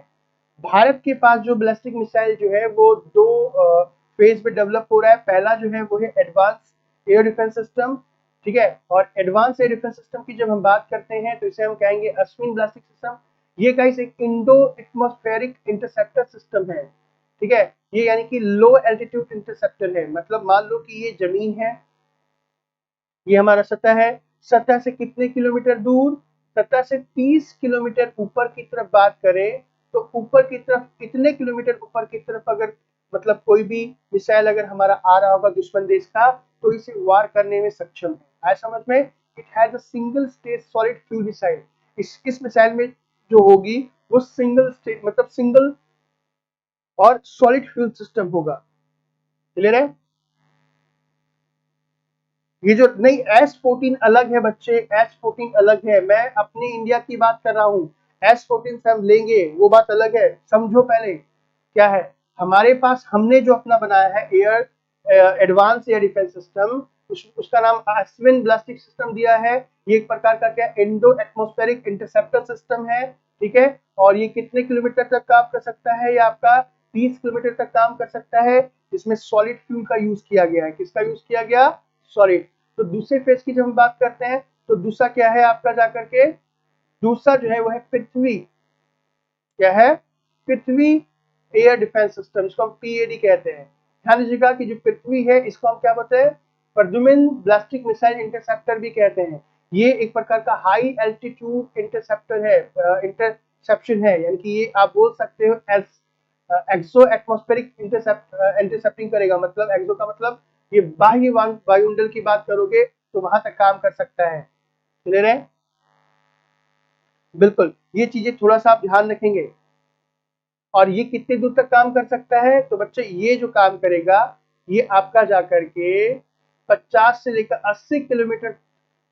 भारत के पास जो बैलिस्टिक मिसाइल जो है वो दो फेज में डेवलप हो रहा है। पहला जो है वो है एडवांस एयर डिफेंस सिस्टम, ठीक है, और एडवांस एयर डिफेंस सिस्टम की जब हम बात करते हैं तो इसे हम कहेंगे अश्विन बैलिस्टिक सिस्टम। ये गाइस एक इंडो एटमॉस्फेरिक इंटरसेप्टर सिस्टम है, ठीक है। ये यानी कि लो एल्टीट्यूड इंटरसेप्टर है, मतलब मान लो कि ये जमीन है, ये हमारा सतह है, सतह से कितने किलोमीटर दूर, सतह से 30 किलोमीटर ऊपर की तरफ बात करें तो ऊपर की तरफ कितने किलोमीटर ऊपर की तरफ अगर मतलब कोई भी मिसाइल अगर हमारा आ रहा होगा दुश्मन देश का तो इसे वार करने में सक्षम है। आया समझ में? It has a single stage solid fuel missile. इस मिसाइल में जो होगी वो सिंगल स्टेज मतलब सिंगल और सॉलिड फ्यूल सिस्टम होगा। क्लियर है? ये जो नहीं S14 अलग है बच्चे, S14 अलग है। मैं अपने इंडिया की बात कर रहा हूँ। S14 से हम लेंगे वो बात अलग है, समझो पहले क्या है हमारे पास। हमने जो अपना बनाया है air advance air defence system, उसका नाम अश्विन बैलिस्टिक सिस्टम दिया है। ये एक प्रकार का क्या इंडो एटमॉस्फेरिक इंटरसेप्टर सिस्टम है, ठीक है। और ये कितने किलोमीटर तक काम कर सकता है? ये आपका 30 किलोमीटर तक काम कर सकता है। इसमें सॉलिड फ्यूल का यूज किया गया है। किसका यूज किया गया? सॉलिड। तो दूसरे फेज की जब हम बात करते हैं तो दूसरा क्या है आपका जाकर के, दूसरा जो है वो है पृथ्वी। क्या है? पृथ्वी एयर डिफेंस सिस्टम, इसको हम पीएडी कहते हैं। ध्यान दीजिएगा कि जो पृथ्वी है इसको हम क्या बोलते हैं? प्रद्युम्न बैलिस्टिक मिसाइल इंटरसेप्टर भी कहते हैं। ये एक प्रकार का हाई एल्टीट्यूड इंटरसेप्टर है, इंटरसेप्शन है, यानी कि ये आप बोल सकते हो एक्सो एटमॉस्फेरिक इंटरसेप्टिंग करेगा। मतलब एक्सो का मतलब ये बाह्य वायुमंडल की बात करोगे तो वहां तक काम कर सकता है। क्लियर है? बिल्कुल, ये चीजें थोड़ा सा आप ध्यान रखेंगे। और ये कितने दूर तक काम कर सकता है? तो बच्चे ये जो काम करेगा ये आपका जाकर के 50 से लेकर 80 किलोमीटर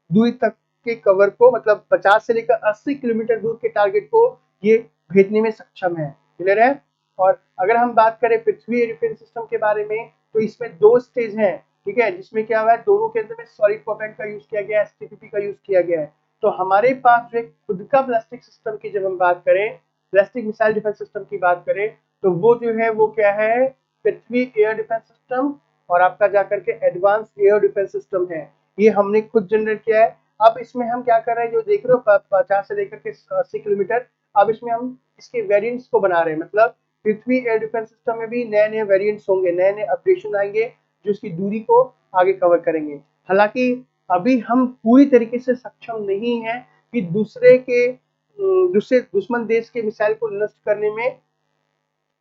दूरी तक के कवर को, मतलब 50 से लेकर 80 किलोमीटर दूर के टारगेट को ये भेजने में सक्षम है। क्लियर है? और अगर हम बात करें पृथ्वी डिफेंस सिस्टम के बारे में तो इसमें दो स्टेज हैं, ठीक है, जिसमें क्या हुआ है दोनों के अंदर में सॉलिड प्रोपेलेंट का यूज किया गया है, एसटीपीपी का यूज किया गया है। तो हमारे पास जो एक खुद का प्लास्टिक सिस्टम की जब हम बात करें, प्लास्टिक मिसाइल डिफेंस सिस्टम की बात करें तो वो जो है वो क्या है? पृथ्वी एयर डिफेंस सिस्टम और आपका जाकर के एडवांस एयर डिफेंस सिस्टम है। ये हमने खुद जनरेट किया है। अब इसमें हम क्या कर रहे हैं, जो देख रहे हो 50 से लेकर के 80 किलोमीटर, अब इसमें हम इसके वेरिएंट्स को बना रहे हैं। मतलब पृथ्वी एयर डिफेंस सिस्टम में भी नए नए वेरिएंट्स होंगे, नए नए अपडेशन आएंगे जो इसकी दूरी को आगे कवर करेंगे। हालांकि अभी हम पूरी तरीके से सक्षम नहीं है कि दूसरे दुश्मन देश के मिसाइल को नष्ट करने में,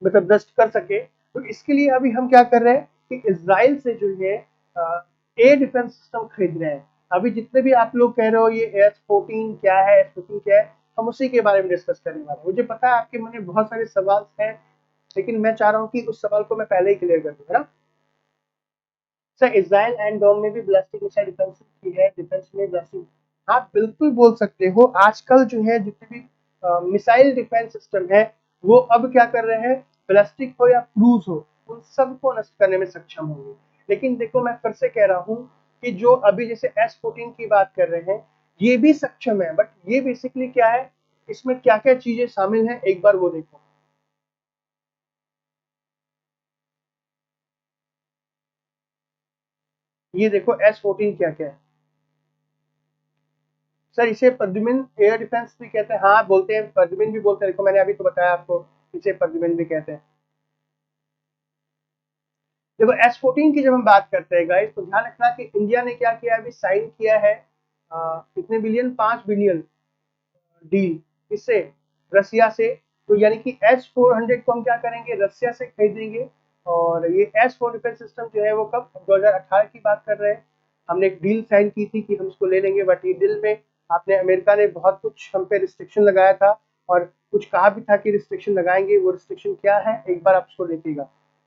मतलब नष्ट कर सके। तो इसके लिए अभी हम क्या कर रहे हैं कि इजराइल से जो है एयर डिफेंस सिस्टम खरीद रहे हैं। अभी जितने भी आप लोग कह रहे हो ये S14 क्या है, S15 क्या है, हम उसी के बारे में डिस्कस करने वाले हैं। मुझे पता है आपके मन में बहुत सारे सवाल हैं, लेकिन मैं चाह रहा हूँ कि उस सवाल को मैं पहले ही क्लियर कर दूं, है ना। सर इजराइल एंड डोम में भी बैलिस्टिक मिसाइल डिफेंस की है, डिफेंस में बैलिस्टिक, आप बिल्कुल बोल सकते हो। आजकल जो है जितने भी मिसाइल डिफेंस सिस्टम है वो अब क्या कर रहे हैं, बैलिस्टिक हो या क्रूज हो उन सबको नष्ट करने में सक्षम होंगे। लेकिन देखो मैं फिर से कह रहा हूँ कि जो अभी जैसे S14 की बात कर रहे हैं ये भी सक्षम है, बट ये बेसिकली क्या है, इसमें क्या क्या चीजें शामिल हैं एक बार वो देखो। ये देखो S14 क्या क्या है। सर इसे प्रद्युम्न एयर डिफेंस भी कहते हैं, हाँ बोलते हैं, प्रद्युम्न भी बोलते हैं। देखो मैंने अभी तो बताया आपको, इसे प्रद्युम्न भी कहते हैं। देखो S14 की जब हम बात करते हैं गाइस तो ध्यान रखना कि इंडिया ने क्या किया, अभी साइन किया है कितने बिलियन, 5 बिलियन डील, इससे रसिया से तो यानी कि S-400 को हम क्या करेंगे, रसिया से खरीदेंगे। और ये S-4 डिफेंस सिस्टम जो है वो कब, 2018 की बात कर रहे हैं। हमने एक डील साइन की थी कि हम इसको ले लेंगे, बट ये डील में आपने अमेरिका ने बहुत कुछ हम पे रिस्ट्रिक्शन लगाया था और कुछ कहा भी था कि रिस्ट्रिक्शन लगाएंगे। वो रिस्ट्रिक्शन क्या है एक बार आप उसको देखिएगा,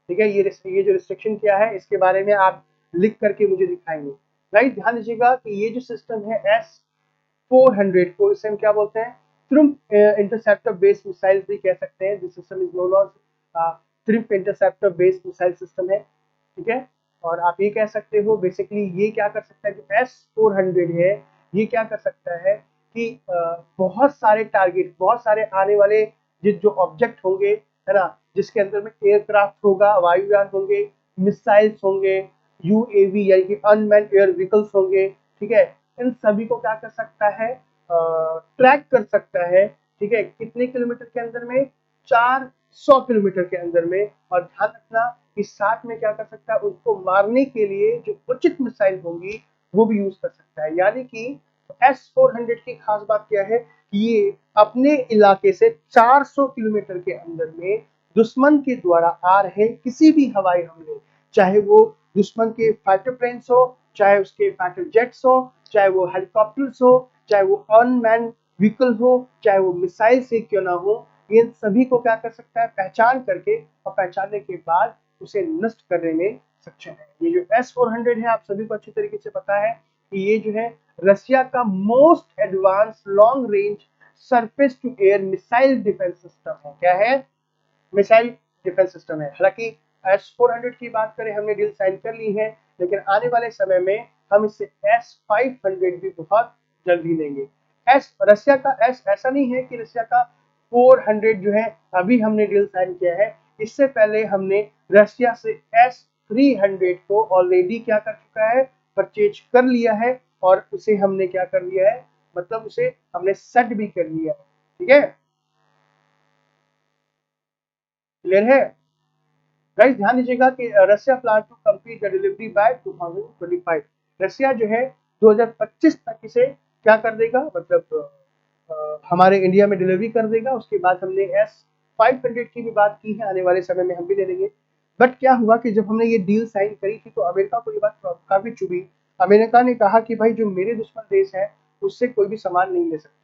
ठीक है। ये जो रिस्ट्रिक्शन क्या है इसके बारे में आप लिख करके मुझे दिखाएंगे। राइट, ध्यान दीजिएगा कि ये जो सिस्टम है S-400 को इसे हम क्या बोलते हैं, त्रिम्प इंटरसेप्टर बेस्ड मिसाइल भी कह सकते हैं। This system is known as त्रिम्प इंटरसेप्टर बेस्ड मिसाइल सिस्टम है, ठीक है। और आप ये कह सकते हो बेसिकली ये क्या कर सकता है, जो S-400 है ये क्या कर सकता है कि बहुत सारे टारगेट, बहुत सारे आने वाले जो ऑब्जेक्ट होंगे, है ना, जिसके अंदर में एयरक्राफ्ट होगा, वायुयान होंगे, मिसाइल्स होंगे, यूएवी यानी कि अनमैन्ड एयर व्हीकल्स होंगे, ठीक है। इन सभी को क्या कर सकता है, ट्रैक कर सकता है, ठीक है। कितने किलोमीटर के अंदर में, 400 किलोमीटर के अंदर में। और ध्यान रखना कि साथ में क्या कर सकता है, उसको मारने के लिए जो उचित मिसाइल होंगी वो भी यूज कर सकता है। यानी कि S-400 की खास बात क्या है, ये अपने इलाके से 400 किलोमीटर के अंदर में दुश्मन के द्वारा आ रहे किसी भी हवाई हमले, चाहे वो दुश्मन के फाइटर प्लेन्स हो, चाहे उसके फाइटर जेट्स हो, चाहे वो हेलीकॉप्टर्स हो, चाहे वो अनमैन व्हीकल हो, चाहे वो मिसाइल से क्यों ना हो, इन सभी को क्या कर सकता है, पहचान करके और पहचानने के बाद उसे नष्ट करने में सक्षम है। ये जो S-400 है आप सभी को अच्छी तरीके से पता है कि ये जो है रशिया का most advance long range surface to air missile defence system है। क्या है, मिसाइल डिफेंस सिस्टम है। हालांकि S-400 की बात करें, हमने डील साइन कर ली है, लेकिन आने वाले समय में हम इससे S-500 भी बहुत जल्दी लेंगे। रशिया का एस ऐसा नहीं है कि रशिया का 400 जो है अभी हमने डील साइन किया है, इससे पहले हमने रशिया से S-300 को ऑलरेडी क्या कर चुका है, परचेज कर लिया है। और उसे हमने क्या कर लिया है, मतलब उसे हमने सेट भी कर लिया है, ठीक है। क्लियर है गाइस, ध्यान दीजिएगा कि Russia plan to complete the delivery by 2025। Russia जो है 2025 तक इसे क्या कर देगा, मतलब हमारे इंडिया में डिलीवरी कर देगा। उसके बाद हमने S-500 की भी बात की है, आने वाले समय में हम भी ले लेंगे। बट क्या हुआ कि जब हमने ये डील साइन करी थी तो अमेरिका को ये बात काफी चुभी। अमेरिका ने कहा कि भाई जो मेरे दुश्मन देश है उससे कोई भी सामान नहीं ले सकता।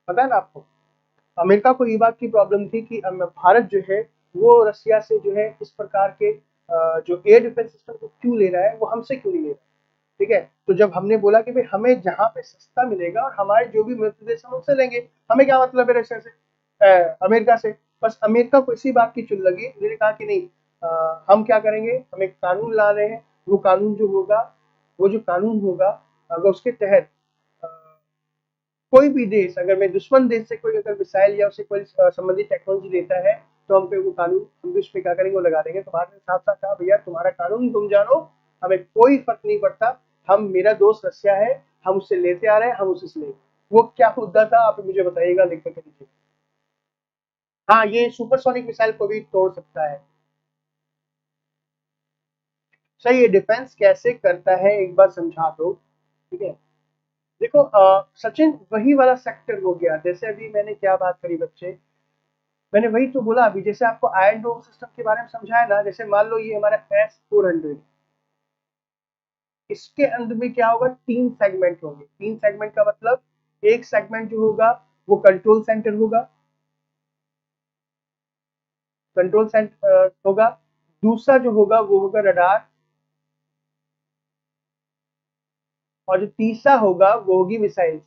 पता है ना आपको, अमेरिका को ये बात की प्रॉब्लम थी कि भारत जो है वो रसिया से जो है इस प्रकार के जो एयर डिफेंस सिस्टम को क्यों ले रहा है, वो हमसे क्यों नहीं ले रहा है, ठीक है। तो जब हमने बोला कि भाई हमें जहाँ पे सस्ता मिलेगा और हमारे जो भी मित्र देश हम उनसे लेंगे, हमें क्या मतलब है रशिया से, अमेरिका से। बस अमेरिका को इसी बात की चुल लगी, उन्होंने कहा कि नहीं, हम क्या करेंगे, हम एक कानून ला रहे हैं। वो कानून जो होगा, वो जो कानून होगा, अगर उसके तहत कोई भी देश, अगर मैं दुश्मन देश से कोई अगर मिसाइल या उसे कोई संबंधित टेक्नोलॉजी देता है, तो हम पे वो कानून, हम भी उस पे क्या करेंगे, वो लगा देंगे। तुम्हारे साथ साथ कहा भैया तुम्हारा कानून तुम जानो, हमें कोई फर्क नहीं पड़ता। हम, मेरा दोस्त रशिया है, हम उससे लेते आ रहे हैं, हम उससे लेंगे। वो क्या मुद्दा था आप मुझे बताइएगा, लिख करके दीजिए। हाँ, ये सुपरसोनिक मिसाइल को भी तोड़ सकता है। सही है, डिफेंस कैसे करता है एक बार समझा दो, ठीक है। देखो सचिन, वही वाला सेक्टर हो गया, जैसे अभी मैंने क्या बात करी बच्चे, मैंने वही तो बोला अभी, जैसे आपको आयरन डोम सिस्टम के बारे में समझाया ना। जैसे मान लो ये हमारा S-400, इसके अंदर में क्या होगा, 3 सेगमेंट होंगे। 3 सेगमेंट का मतलब, एक सेगमेंट जो होगा वो कंट्रोल सेंटर होगा, कंट्रोल सेंटर होगा। दूसरा जो होगा वो होगा रडार, और जो तीसरा होगा वो होगी मिसाइल्स।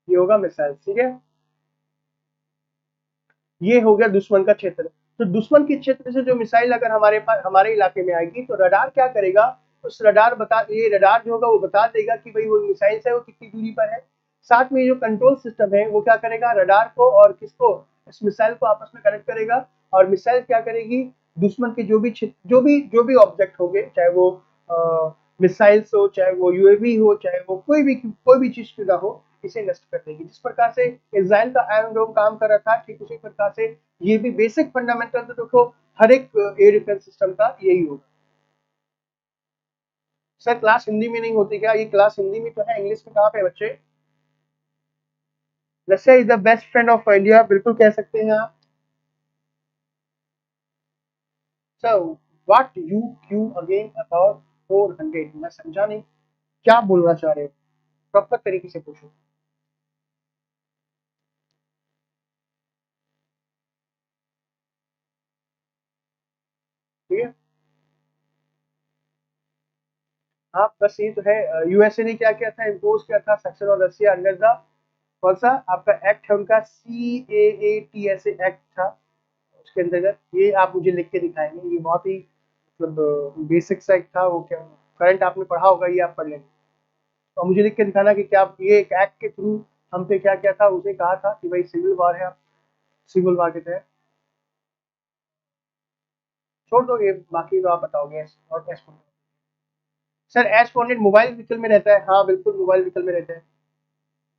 ये होगा मिसाइल्स, ठीक है। ये हो गया दुश्मन का क्षेत्र। तो दुश्मन के क्षेत्र से जो मिसाइल अगर हमारे पास, हमारे इलाके में आएगी, तो रडार क्या करेगा, उस रडार बता, ये रडार जो होगा वो बता देगा कि भाई वो मिसाइल है वो कितनी दूरी पर है। साथ में जो कंट्रोल सिस्टम है वो क्या करेगा, रडार को और किसको, इस मिसाइल को आपस में कनेक्ट करेगा। और मिसाइल क्या करेगी, दुश्मन के जो भी क्षेत्र, जो भी ऑब्जेक्ट होंगे, चाहे वो मिसाइल्स हो, चाहे वो यूएवी हो, चाहे वो कोई भी चीज क्यों ना हो, इसे नष्ट कर देगी। जिस प्रकार से इजराइल का आयरन डोम काम कर रहा था, ठीक उसी प्रकार से ये भी बेसिक फंडामेंटल तो देखो हर एक एयर डिफेंस सिस्टम का यही होगा। सर क्लास हिंदी में नहीं होती क्या, ये क्लास हिंदी में तो है, इंग्लिश में कहाँ पे बच्चे। Russia is the best friend of India, बिल्कुल कह सकते हैं आप। So what you Q again about 400, मैं समझा नहीं क्या बोलना चाह रहे हो, प्रॉपर तरीके से पूछो। ठीक है, हाँ बस ये तो है। यूएसए ने क्या किया था, इम्पोज किया था section of Russia under the कौन सा आपका एक्ट है उनका, CAATSA एक्ट था, उसके अंतर्गत ये आप मुझे लिख के दिखाएंगे। ये बहुत ही मतलब बेसिक सा एक्ट था, वो क्या करंट आपने पढ़ा होगा, ये आप पढ़ लेंगे। तो मुझे लिख के दिखाना कि क्या ये एक एक्ट के थ्रू हम पे क्या क्या था, उसने कहा था कि भाई सिविल वार है, आप सिविल वार के तहत छोड़ दो ये, बाकी तो आप बताओगे। और S sir S 400 mobile vehicle में रहता है, हाँ बिल्कुल मोबाइल व्हीकल में रहता है।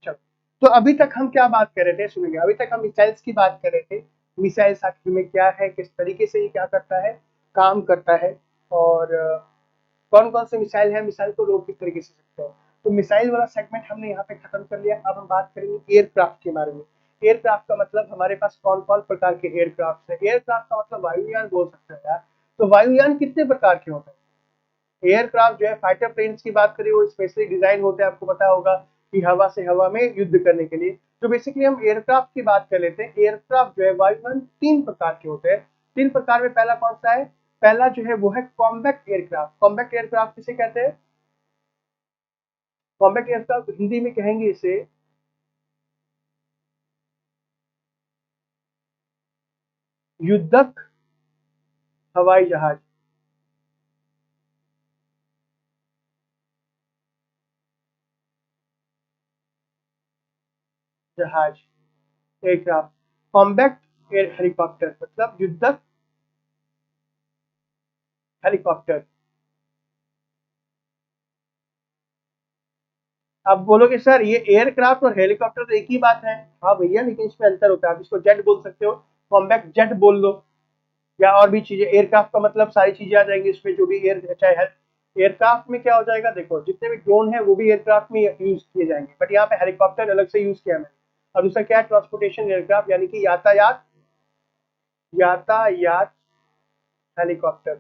चलो, तो अभी तक हम क्या बात कर रहे थे, सुनिए, अभी तक हम मिसाइल्स की बात कर रहे थे। मिसाइल्स आखिर में क्या है, किस तरीके से ये क्या करता है, काम करता है, और कौन कौन से मिसाइल है, मिसाइल को लोग किस तरीके से सकते हैं। तो मिसाइल वाला सेगमेंट हमने यहाँ पे खत्म कर लिया। अब हम बात करेंगे एयरक्राफ्ट के बारे में। एयरक्राफ्ट का मतलब हमारे पास कौन कौन प्रकार के एयरक्राफ्ट है। एयरक्राफ्ट का मतलब वायुयान बोल सकते हैं यार। तो वायुयान कितने प्रकार के होते हैं। एयरक्राफ्ट जो है फाइटर प्लेन्स की बात करें, वो स्पेशली डिजाइन होते हैं, आपको पता होगा कि हवा से हवा में युद्ध करने के लिए। तो बेसिकली हम एयरक्राफ्ट की बात कर लेते हैं। एयरक्राफ्ट जो है वायुयान तीन प्रकार के होते हैं। तीन प्रकार में पहला कौन सा है, पहला जो है वो है कॉम्बैक्ट एयरक्राफ्ट। कॉम्बैक्ट एयरक्राफ्ट किसे कहते हैं, कॉम्बैक्ट एयरक्राफ्ट हिंदी में कहेंगे इसे युद्धक हवाई जहाज। जहाज एयरक्राफ्ट, कॉम्बैक्ट एयर हेलीकॉप्टर मतलब युद्धक हेलीकॉप्टर। आप बोलोगे सर ये एयरक्राफ्ट और हेलीकॉप्टर तो एक ही बात है। हाँ भैया, लेकिन इसमें अंतर होता है। आप इसको जेट बोल सकते हो, कॉम्बैक्ट जेट बोल दो, या और भी चीजें। एयरक्राफ्ट का मतलब सारी चीजें आ जाएंगी इसमें, जो भी एयर चाहे एयरक्राफ्ट में क्या हो जाएगा, देखो जितने भी ड्रोन है वो भी एयरक्राफ्ट में यूज किए जाएंगे, बट यहाँ पे हेलीकॉप्टर अलग से यूज किया मैंने। और दूसरा क्या है, ट्रांसपोर्टेशन एयरक्राफ्ट, यानी कि यातायात, यातायात हेलीकॉप्टर।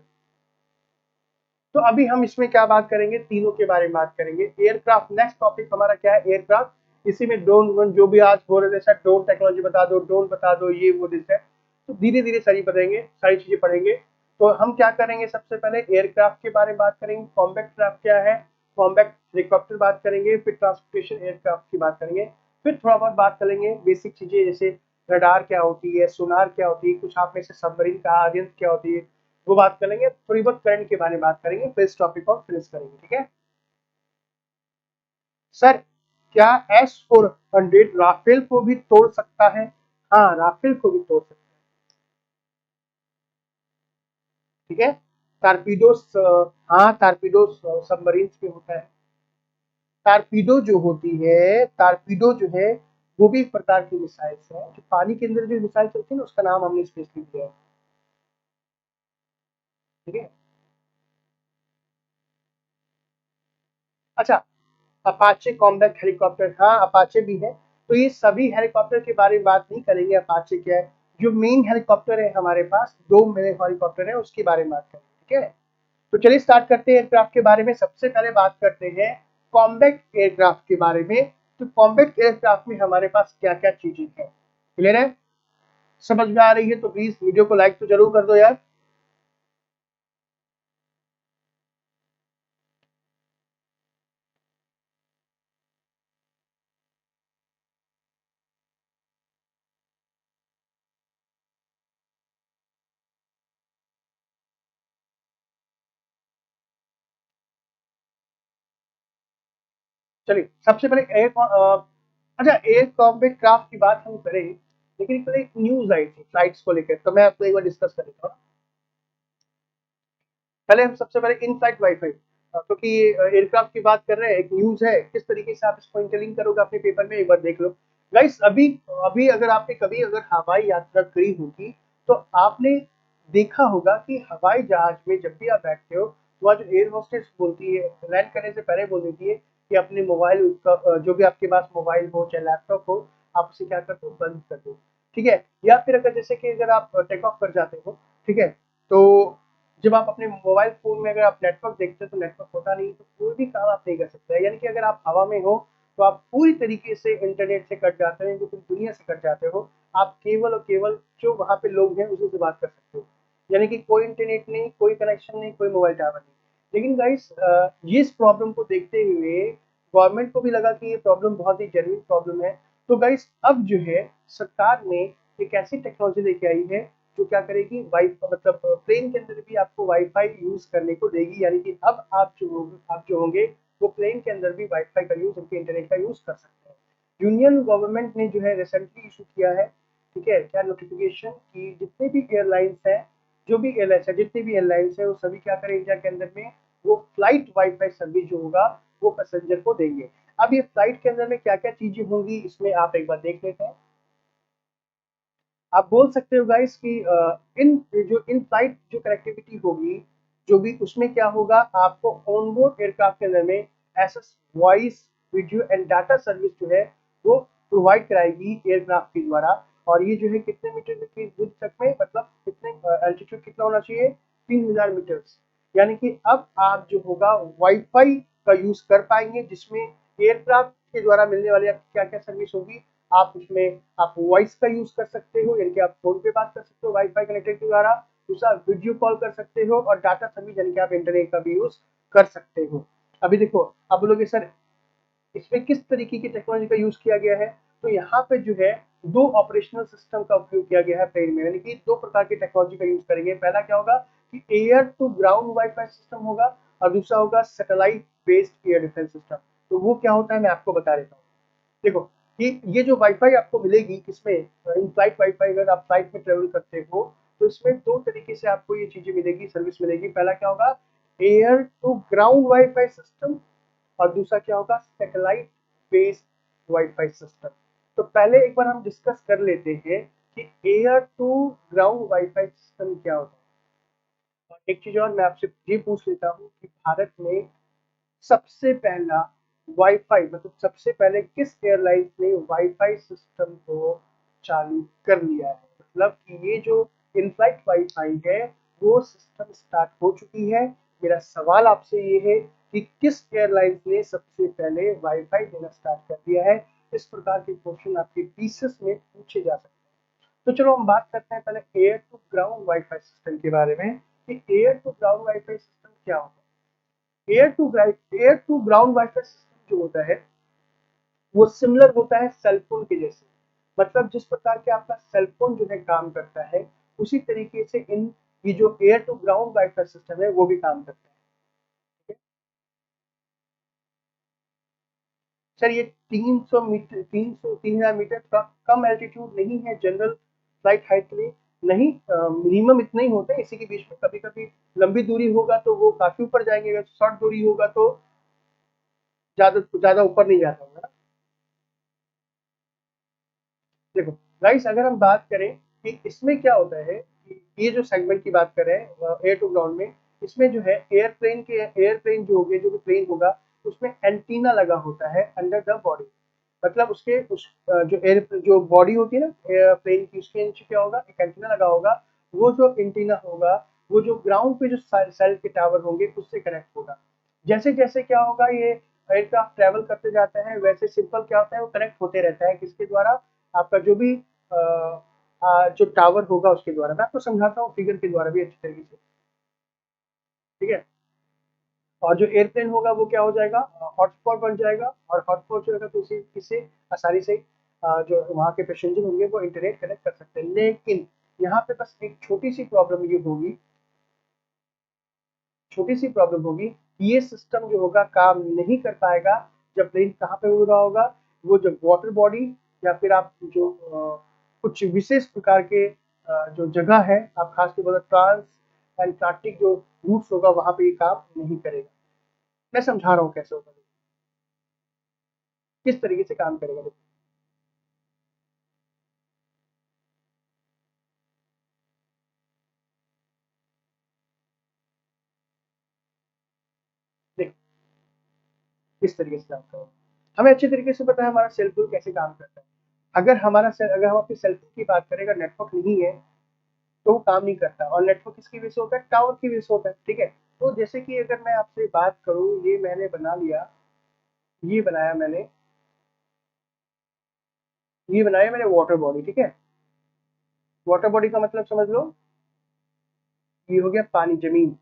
तो अभी हम इसमें क्या बात करेंगे, तीनों के बारे में बात करेंगे। एयरक्राफ्ट, नेक्स्ट टॉपिक हमारा क्या है, एयरक्राफ्ट। इसी में ड्रोन वोन जो भी आज बोल रहे थे सर, ड्रोन टेक्नोलॉजी बता दो, ड्रोन बता दो, ये वो दिस है। तो धीरे धीरे सारी बताएंगे, सारी चीजें पढ़ेंगे। तो हम क्या करेंगे, सबसे पहले एयरक्राफ्ट के बारे में बात करेंगे। कॉम्बैक्ट क्राफ्ट क्या है, कॉम्बैक्ट हेलीकॉप्टर बात करेंगे, फिर ट्रांसपोर्टेशन एयरक्राफ्ट की बात करेंगे, फिर थोड़ा बहुत बात करेंगे बेसिक चीजें, जैसे रडार क्या होती है, सोनार क्या होती है, कुछ आप में से सबमरीन का आर्यन क्या होती है, वो बात करेंगे। थोड़ी बहुत करंट के बारे में बात करेंगे, फिर इस टॉपिक को फिनिश करेंगे, ठीक है। सर क्या S-400 राफेल को भी तोड़ सकता है, हाँ राफेल को भी तोड़ सकता है, ठीक है। टारपीडो, हाँ टारपीडो सबमरीन में होता है। टारपीडो जो होती है, टारपीडो जो है वो भी एक प्रकार की मिसाइल है, जो पानी के अंदर जो मिसाइल चलती है ना, उसका नाम हमने स्पेशली दिया है, ठीक है। अच्छा, अपाचे कॉम्बैट हेलीकॉप्टर, हाँ अपाचे भी है। तो ये सभी हेलीकॉप्टर के बारे में बात नहीं करेंगे, अपाचे क्या है। जो मेन हेलीकॉप्टर है हमारे पास, दो मेन हेलीकॉप्टर है, उसके बारे में बात करेंगे, ठीक है। तो चलिए स्टार्ट करते हैं एयरक्राफ्ट के बारे में। सबसे पहले बात करते हैं कॉम्बैक्ट एयरक्राफ्ट के बारे में। तो कॉम्बैक्ट एयरक्राफ्ट में हमारे पास क्या क्या चीजें हैं, क्लियर है, समझ में आ रही है तो प्लीज वीडियो को लाइक तो जरूर कर दो यार। चलिए सबसे पहले अच्छा एयर कॉम्बैट क्राफ्ट की बात हम करें, लेकिन कल एक न्यूज आई थी फ्लाइट्स को लेकर, तो मैं आपको एक बार डिस्कस कर लेता हूँ। पहले हम सबसे पहले इन फ्लाइट वाईफाई, क्योंकि एयरक्राफ्ट की बात कर रहे हैं, एक न्यूज है, किस तरीके से आप इसको इंटरलिंक करोगे अपने पेपर में, एक बार देख लो। गाइस अभी अभी अगर आपने कभी अगर हवाई यात्रा करी होगी, तो आपने देखा होगा कि हवाई जहाज में जब भी आप बैठते हो, तो वहाँ जो एयर होस्टेस बोलती है, लैंड करने से पहले बोल देती है कि अपने मोबाइल, जो भी आपके पास मोबाइल हो चाहे लैपटॉप हो, आप उसे क्या कर दो, बंद कर दो, ठीक है। या फिर अगर जैसे कि अगर आप टेक ऑफ कर जाते हो, ठीक है, तो जब आप अपने मोबाइल फ़ोन में अगर आप नेटवर्क देखते हो तो नेटवर्क होता नहीं, तो कोई भी काम आप नहीं कर सकते। यानी कि अगर आप हवा में हो तो आप पूरी तरीके से इंटरनेट से कट जाते हो, जो पूरी दुनिया से कट जाते हो। आप केवल और केवल जो वहाँ पे लोग हैं उसी से बात कर सकते हो। यानी कि कोई इंटरनेट नहीं, कोई कनेक्शन नहीं, कोई मोबाइल टावर नहीं। लेकिन गाइस ये इस प्रॉब्लम को देखते हुए गवर्नमेंट को भी लगा कि ये प्रॉब्लम बहुत ही जेन्युइन प्रॉब्लम है। तो गाइस अब जो है सरकार ने एक ऐसी टेक्नोलॉजी लेके आई है जो क्या करेगी, वाई मतलब प्लेन के अंदर भी आपको वाईफाई यूज करने को देगी। यानी कि अब आप जो होंगे वो प्लेन के अंदर भी वाईफाई का यूज, उनके इंटरनेट का यूज कर सकते हैं। यूनियन गवर्नमेंट ने जो है रिसेंटली इशू किया है, ठीक है, क्या नोटिफिकेशन कि जितने भी एयरलाइंस हैं, जो भी एयरलाइंस है, जितने भी एयरलाइंस है वो सभी क्या करें इंडिया के अंदर में वो फ्लाइट वाईफाई सर्विस जो होगा वो पैसेंजर को देंगे। अब ये फ्लाइट के अंदर में क्या क्या चीजें होंगी इसमें आप एक बार देख लेते हैं। आप बोल सकते हो गाइस कि इन जो इन फ्लाइट जो कनेक्टिविटी होगी, जो भी उसमें क्या होगा, आपको ऑनबोर्ड एयरक्राफ्ट के अंदर में SS voice, video and data service जो है वो प्रोवाइड कराएगी एयरक्राफ्ट के द्वारा। और ये जो है कितने मीटर की दूर तक में, मतलब कितने एल्टीट्यूड कितना होना चाहिए, 3000 मीटर्स। यानी कि अब आप जो होगा वाईफाई का यूज कर पाएंगे, जिसमें एयरक्राफ्ट के द्वारा मिलने वाली क्या क्या सर्विस होगी, आप उसमें आप वॉइस का यूज कर सकते हो, यानी कि आप फोन पे बात कर सकते हो वाईफाई कनेक्टेड के द्वारा। दूसरा वीडियो कॉल कर सकते हो, और डाटा सर्विस यानी कि आप इंटरनेट का भी यूज कर सकते हो। अभी देखो, अब बोलोगे सर इसमें किस तरीके की टेक्नोलॉजी का यूज किया गया है, तो यहाँ पे जो है दो ऑपरेशनल सिस्टम का उपयोग किया गया है प्लेन में। यानी कि दो प्रकार की टेक्नोलॉजी का यूज करेंगे। पहला क्या होगा कि air to ground WiFi system होगा, और दूसरा होगा satellite based air defence system. तो वो क्या होता है मैं आपको बता देता हूँ। देखो कि ये जो वाईफाई आपको मिलेगी किसमें, इन फ्लाइट वाईफाई, अगर आप फ्लाइट में ट्रेवल करते हो तो इसमें दो तरीके से आपको ये चीजें मिलेगी, सर्विस मिलेगी। पहला क्या होगा, air to ground WiFi system, और दूसरा क्या होगा, सैटेलाइट बेस्ड वाईफाई सिस्टम। तो पहले एक बार हम डिस्कस कर लेते हैं कि air to ground WiFi system क्या होता है। और एक चीज और मैं आपसे ये पूछ लेता हूँ कि भारत में सबसे पहला वाईफाई, मतलब सबसे पहले किस एयरलाइंस ने वाईफाई सिस्टम को चालू कर लिया है। मतलब कि ये जो इन फ्लाइट वाईफाई है वो सिस्टम स्टार्ट हो चुकी है। मेरा सवाल आपसे ये है कि किस एयरलाइंस ने सबसे पहले वाईफाई देना स्टार्ट कर दिया है। इस प्रकार के क्वेश्चन आपके पीसेस में पूछे जा सकते हैं। तो चलो हम बात करते हैं पहले air to ground WiFi system के बारे में कि air to ground WiFi system क्या होता है। Air to ground WiFi system जो होता है वो सिमिलर होता है सेलफोन के जैसे। मतलब जिस प्रकार के आपका सेलफोन जो है काम करता है उसी तरीके से इन ये जो air to ground WiFi system है वो भी काम करता है, ठीक है। सर ये 300 मीटर, 3000 मीटर का कम एल्टीट्यूड नहीं है जनरल फ्लाइट हाइट के लिए, नहीं, मिनिमम इतना ही होता है। इसी के बीच में कभी कभी लंबी दूरी होगा तो वो काफी ऊपर जाएंगे, अगर शॉर्ट दूरी होगा तो ज्यादा ज्यादा ऊपर नहीं जाता होगा। देखो गाइस, अगर हम बात करें कि इसमें क्या होता है कि ये जो सेगमेंट की बात कर रहे हैं एयर टू ग्राउंड में, इसमें जो है एयरप्लेन जो होगे, जो भी प्लेन होगा उसमें एंटीना लगा होता है अंडर द बॉडी। मतलब उसके जो एयर जो बॉडी होती है ना एयरप्लेन की, उसके नीचे क्या होगा, एक एंटीना लगा होगा। वो जो एंटीना होगा वो जो ग्राउंड पे जो सेल के टावर होंगे उससे कनेक्ट होगा। जैसे जैसे क्या होगा, ये एयरक्राफ्ट ट्रेवल करते जाते हैं वैसे सिंपल क्या होता है वो कनेक्ट होते रहता है किसके द्वारा, आपका जो भी जो टावर होगा उसके द्वारा। मैं आपको समझाता हूँ फिगर के द्वारा भी अच्छी तरीके से, ठीक है। और जो एयरप्लेन होगा वो क्या हो जाएगा, हॉटस्पॉट बन जाएगा, और हॉटस्पॉट जो होगा तो उसी किससे आसानी से जो वहाँ के पैसेंजर होंगे वो इंटरनेट कनेक्ट कर सकते हैं। लेकिन यहाँ पे बस एक छोटी सी प्रॉब्लम ये होगी, छोटी सी प्रॉब्लम होगी, ये सिस्टम जो होगा काम नहीं कर पाएगा जब प्लेन कहाँ पे उड़ रहा होगा, वो जब वाटर बॉडी या फिर आप जो कुछ विशेष प्रकार के जो जगह है, आप खास तौर पर ट्रांस एंटार्क्टिक जो रूट्स होगा वहां पे ये काम नहीं करेगा। मैं समझा रहा हूँ कैसे होगा, किस तरीके से काम करेगा। देखो किस तरीके से काम करेगा, हमें अच्छे तरीके से पता है हमारा सेल फोन कैसे काम करता है। अगर अगर हम अपने सेलफोन की बात करें, अगर नेटवर्क नहीं है तो वो काम नहीं करता, और नेटवर्क किसकी वजह से होता है? टावर की वजह से होता है, ठीक है। तो जैसे कि अगर मैं आपसे बात करूं, ये मैंने बना लिया, ये बनाया मैंने, ये बनाया मैंने वाटर बॉडी, ठीक है। वाटर बॉडी का मतलब समझ लो, ये हो गया पानी, जमीन,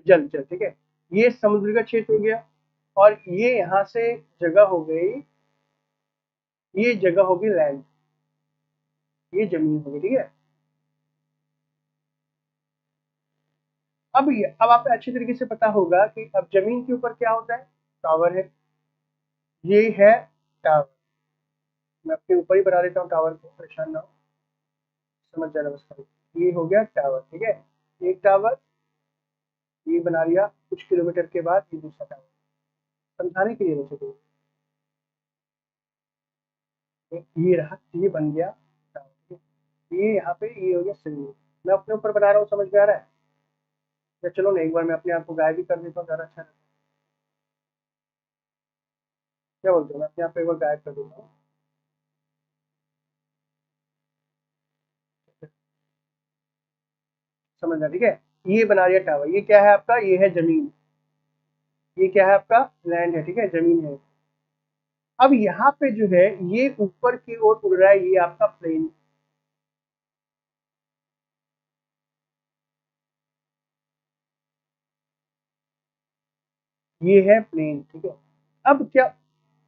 जल जल, ठीक है। ये समुद्र का क्षेत्र हो गया, और ये यहाँ से जगह हो गई, ये जगह होगी लैंड, ये जमीन होगी, ठीक है। अब आपको अच्छी तरीके से पता होगा कि अब जमीन के ऊपर क्या होता है? टावर है, ये है टावर। मैं अपने ऊपर ही बना देता हूँ टावर को, परेशान ना हो, समझ जाना बस खाली। ये हो गया टावर, ठीक है। एक टावर ये बना लिया, कुछ किलोमीटर के बाद ये दूसरा टावर, समझाने के लिए मुझे ये रहा, ये बन गया टावर, ठीक है। ये यहाँ पे ये हो गया सिग्नल, मैं अपने ऊपर बना रहा हूँ, समझ में आ रहा है? या चलो ना, एक बार मैं अपने आप को गायब भी कर देता हूँ, ज़्यादा अच्छा रहता है। क्या बोलते हो, मैं अपने आप को एक बार गायब कर देता हूँ। समझना, ठीक है। ये बना लिया टावर, ये क्या है आपका? ये है जमीन, ये क्या है आपका? लैंड है, ठीक है, जमीन है। अब यहाँ पे जो है ये ऊपर की ओर उड़ रहा है, ये आपका प्लेन, ये है प्लेन, ठीक है। अब क्या,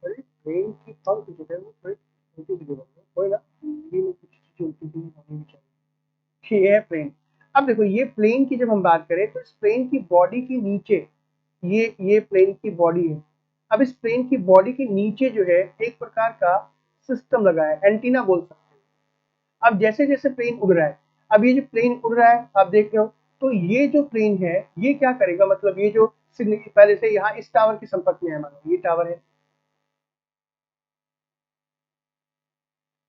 अरे प्लेन की पंख जो है वो थोड़ी उल्टी सीधी बनती है, कोई ना, हिंदी में कुछ चीजें उल्टी सीधी होनी भी चाहिए। ये है प्लेन। अब देखो, ये प्लेन की जब हम बात करें तो इस प्लेन की बॉडी के नीचे, ये प्लेन की बॉडी है। अब इस प्लेन की बॉडी के नीचे जो है एक प्रकार का सिस्टम लगा है, एंटीना बोल सकते हैं। अब जैसे जैसे प्लेन उड़ रहा है, अब ये जो प्लेन उड़ रहा है आप देख रहे हो, तो ये जो प्लेन है ये क्या करेगा, मतलब ये जो सिग्नल पहले से यहाँ इस टावर के संपर्क में है, मानो ये टावर है,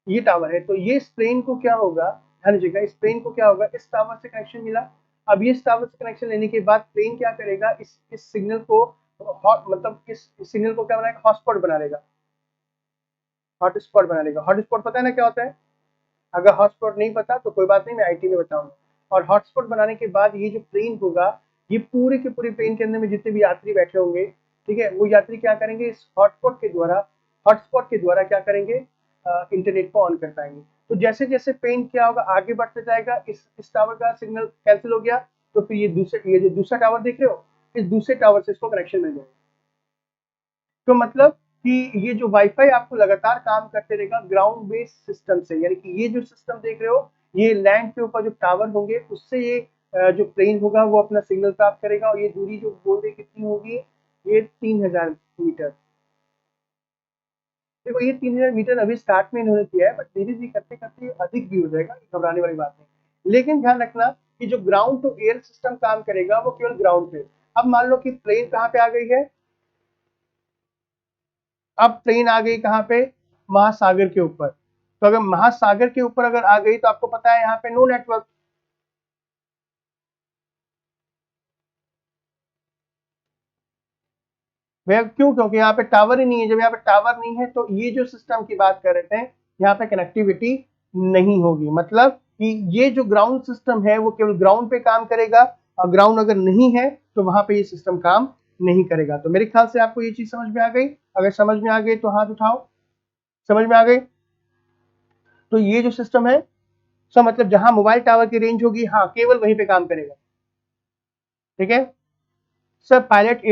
ये टावर है, तो ये इस प्लेन को क्या होगा, ध्यान दीजिएगा, इस प्लेन को क्या होगा, इस टावर से कनेक्शन मिला। अब ये इस टावर से कनेक्शन लेने के बाद प्लेन क्या करेगा, इस सिग्नल को मतलब इस सिग्नल को क्या बनाएगा, हॉटस्पॉट बना देगा, हॉटस्पॉट बना देगा। हॉटस्पॉट पता है ना क्या होता है? अगर हॉटस्पॉट नहीं पता तो कोई बात नहीं, मैं आईटी में बताऊंगा। और हॉटस्पॉट बनाने के बाद ये जो प्लेन होगा, ये पूरे के पूरे प्लेन के अंदर में जितने भी यात्री बैठे होंगे, ठीक है, वो यात्री क्या करेंगे, इस हॉटस्पॉट के द्वारा क्या करेंगे, इंटरनेट को ऑन कर पाएंगे। तो जैसे जैसे प्लेन क्या होगा, आगे बढ़ते जाएगा, इस टावर का सिग्नल कैंसिल हो गया, तो फिर ये जो दूसरा टावर देख रहे हो, इस दूसरे टावर से इसको कनेक्शन मिल जाएगा। तो मतलब कि ये जो वाईफाई आपको लगातार काम करते रहेगा ग्राउंड बेस्ड सिस्टम से, यानी कि ये जो सिस्टम देख रहे हो, ये लैंड के ऊपर जो टावर होंगे उससे ये जो प्लेन होगा वो अपना सिग्नल प्राप्त करेगा, और ये दूरी जो बोल रही कितनी होगी, ये 3000 मीटर। देखो ये 3000 मीटर अभी स्टार्ट में इन्होंने किया है, बट धीरे धीरे करते करते ये अधिक भी हो जाएगा, घबराने वाली बात नहीं। लेकिन ध्यान रखना कि जो ग्राउंड टू एयर सिस्टम काम करेगा वो केवल ग्राउंड पे। अब मान लो कि प्लेन कहाँ पे आ गई है, अब ट्रेन आ गई कहाँ पे, महासागर के ऊपर। तो अगर महासागर के ऊपर अगर आ गई तो आपको पता है यहाँ पे नो नेटवर्क। भैया क्यों? क्योंकि यहाँ पे टावर ही नहीं है। जब यहाँ पे टावर नहीं है तो ये जो सिस्टम की बात कर रहे थे, यहाँ पे कनेक्टिविटी नहीं होगी, मतलब कि ये जो ग्राउंड सिस्टम है वो केवल ग्राउंड पे काम करेगा, और ग्राउंड अगर नहीं है तो वहां पे ये सिस्टम काम नहीं करेगा। तो मेरे ख्याल से आपको ये चीज समझ में आ गई। अगर समझ में आ गई तो हाथ उठाओ, समझ में आ गई। तो ये जो सिस्टम है, सो मतलब जहां मोबाइल टावर की रेंज होगी, हाँ केवल वहीं पे काम करेगा, ठीक है। सर पायलट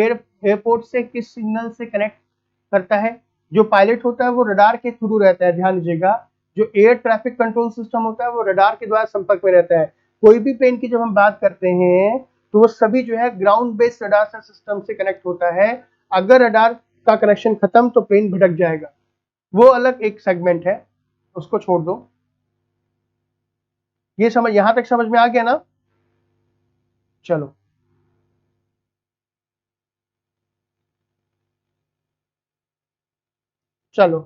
एयरपोर्ट से किस सिग्नल से कनेक्ट करता है? जो पायलट होता है वो रडार के थ्रू रहता है, ध्यान दीजिएगा। जो एयर ट्रैफिक कंट्रोल सिस्टम होता है वो रडार के द्वारा संपर्क में रहता है। कोई भी प्लेन की जब हम बात करते हैं तो वो सभी जो है ग्राउंड बेस्ड रडार सिस्टम से कनेक्ट होता है। अगर रडार का कनेक्शन खत्म तो प्लेन भटक जाएगा, वो अलग एक सेगमेंट है, उसको छोड़ दो। ये समझ, यहां तक समझ में आ गया ना? चलो, चलो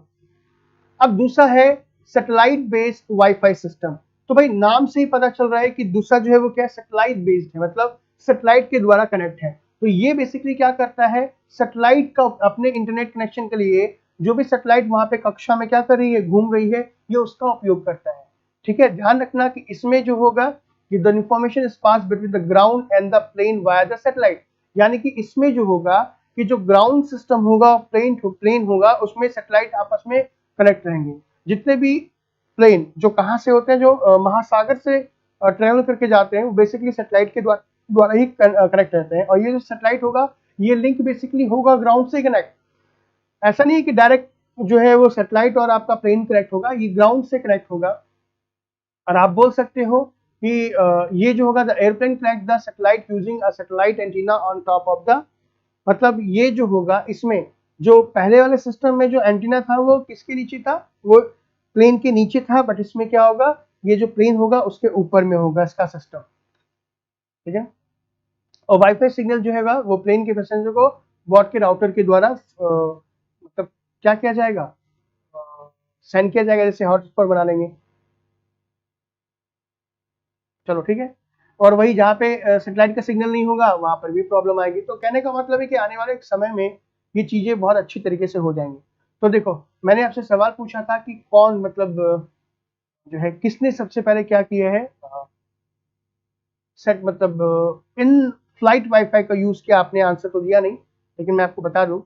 अब दूसरा है सैटेलाइट बेस्ड वाईफाई सिस्टम। तो भाई नाम से ही पता चल रहा है कि दूसरा जो है वो क्या है, सैटेलाइट बेस्ड है, मतलब सैटेलाइट के द्वारा कनेक्ट है। तो ये बेसिकली क्या करता है, सैटेलाइट का अपने इंटरनेट कनेक्शन के लिए जो भी सैटेलाइट वहां पे कक्षा में क्या कर रही है, घूम रही है, ये उसका उपयोग करता है। ठीक है, ध्यान रखना कि इसमें जो होगा कि the information is pass between the ground and the plane via the satellite, यानी कि इसमें जो होगा कि जो ग्राउंड सिस्टम होगा, प्लेन होगा, उसमें सैटेलाइट आपस में कनेक्ट रहेंगे। जितने भी प्लेन जो कहाँ से होते हैं, जो महासागर से ट्रेवल करके जाते हैं, वो बेसिकली सैटेलाइट के द्वारा ही कनेक्ट रहते हैं। और ये जो सैटेलाइट होगा, ये लिंक बेसिकली होगा ग्राउंड से कनेक्ट। ऐसा नहीं है कि डायरेक्ट जो है वो सैटेलाइट और आपका प्लेन कनेक्ट होगा, ये ग्राउंड से कनेक्ट होगा। और आप बोल सकते हो कि ये जो होगा, the airplane connect the satellite using a satellite antenna on top of the, मतलब ये जो होगा, इसमें जो पहले वाले सिस्टम में जो एंटीना था वो किसके नीचे था, वो प्लेन के नीचे था, बट इसमें क्या होगा, ये जो प्लेन होगा उसके ऊपर में होगा इसका सिस्टम। ठीक है, और वाईफाई सिग्नल जो है वो प्लेन के पैसेंजर को बॉट के राउटर के द्वारा मतलब क्या किया जाएगा, सेंड किया जाएगा, जैसे हॉटस्पॉट बना लेंगे। चलो ठीक है, और वही जहाँ पे सैटेलाइट का सिग्नल नहीं होगा वहां पर भी प्रॉब्लम आएगी। तो कहने का मतलब है कि आने वाले समय में ये चीजें बहुत अच्छी तरीके से हो जाएंगी। तो देखो, मैंने आपसे सवाल पूछा था कि कौन मतलब जो है किसने सबसे पहले क्या किया है, सेट मतलब इन फ्लाइट वाईफाई का यूज किया। आपने आंसर तो दिया नहीं, लेकिन मैं आपको बता दूं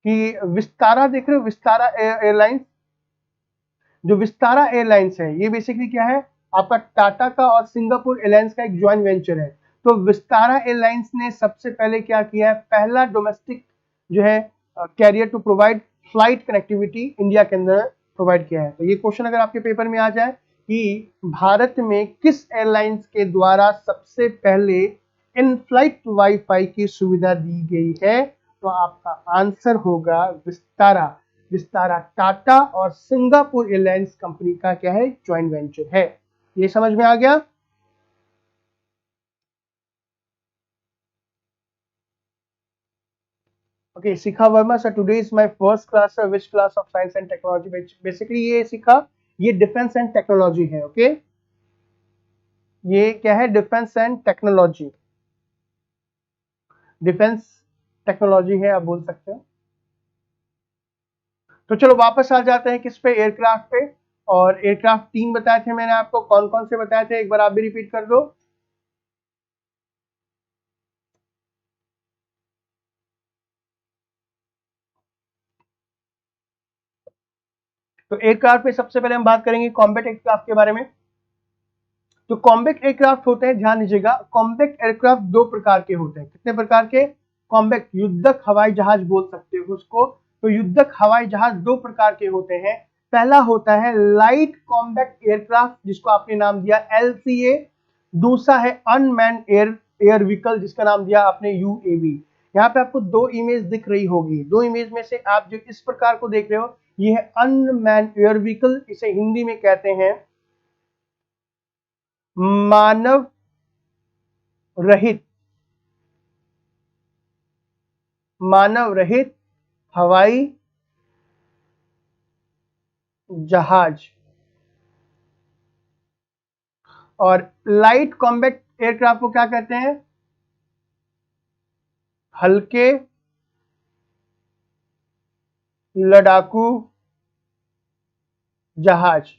कि विस्तारा, देख रहे हो विस्तारा एयरलाइंस, जो विस्तारा एयरलाइंस है, ये बेसिकली क्या है, आपका टाटा का और सिंगापुर एयरलाइंस का एक ज्वाइंट वेंचर है। तो विस्तारा एयरलाइंस ने सबसे पहले क्या किया है, पहला डोमेस्टिक जो है carrier to provide flight connectivity India के अंदर प्रोवाइड किया है। तो ये क्वेश्चन अगर आपके पेपर में आ जाए कि भारत में किस एयरलाइंस के द्वारा सबसे पहले इन फ्लाइट वाईफाई की सुविधा दी गई है, तो आपका आंसर होगा विस्तारा। विस्तारा टाटा और सिंगापुर एयरलाइंस कंपनी का क्या है, ज्वाइंट वेंचर है। ये समझ में आ गया। Okay, Shikha Verma sir, today is my first class sir, which class of science and technology. Basically ये शिखा, ये डिफेंस एंड टेक्नोलॉजी है। ओके, ये क्या है, defence and technology, defence technology है, आप बोल सकते हो। तो चलो वापस आ जाते हैं किस पे, एयरक्राफ्ट पे। और एयरक्राफ्ट 3 बताए थे मैंने आपको, कौन कौन से बताए थे, एक बार आप भी रिपीट कर दो। तो एयरक्राफ्ट में सबसे पहले हम बात करेंगे कॉम्बैट एयरक्राफ्ट के बारे में। तो कॉम्बैक्ट एयरक्राफ्ट होते हैं, ध्यान दीजिएगा, कॉम्बैक्ट एयरक्राफ्ट 2 प्रकार के होते हैं। कितने प्रकार के, कॉम्बैक्ट, युद्धक हवाई जहाज बोल सकते हो उसको। तो युद्धक हवाई जहाज 2 प्रकार के होते हैं। पहला होता है लाइट कॉम्बैक्ट एयरक्राफ्ट, जिसको आपने नाम दिया एलसीए। दूसरा है अनमैन एयर व्हीकल, जिसका नाम दिया आपने यूएवी। यहाँ पे आपको 2 इमेज दिख रही होगी, 2 इमेज में से आप जो इस प्रकार को देख रहे हो, ये है अनमैन एयर व्हीकल, इसे हिंदी में कहते हैं मानव रहित, मानव रहित हवाई जहाज। और लाइट कॉम्बैट एयरक्राफ्ट को क्या कहते हैं, हल्के लड़ाकू जहाज।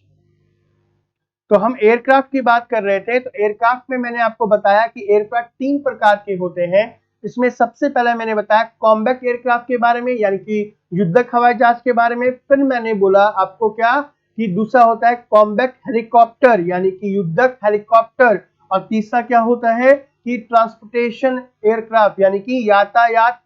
तो हम एयरक्राफ्ट की बात कर रहे थे, तो एयरक्राफ्ट में मैंने आपको बताया कि एयरक्राफ्ट 3 प्रकार के होते हैं। इसमें सबसे पहले मैंने बताया कॉम्बैक्ट एयरक्राफ्ट के बारे में, यानी कि युद्धक हवाई जहाज के बारे में। फिर मैंने बोला आपको क्या, कि दूसरा होता है कॉम्बैक्ट हेलीकॉप्टर, यानी कि युद्धक हेलीकॉप्टर। और तीसरा क्या होता है कि ट्रांसपोर्टेशन एयरक्राफ्ट, यानी कि यातायात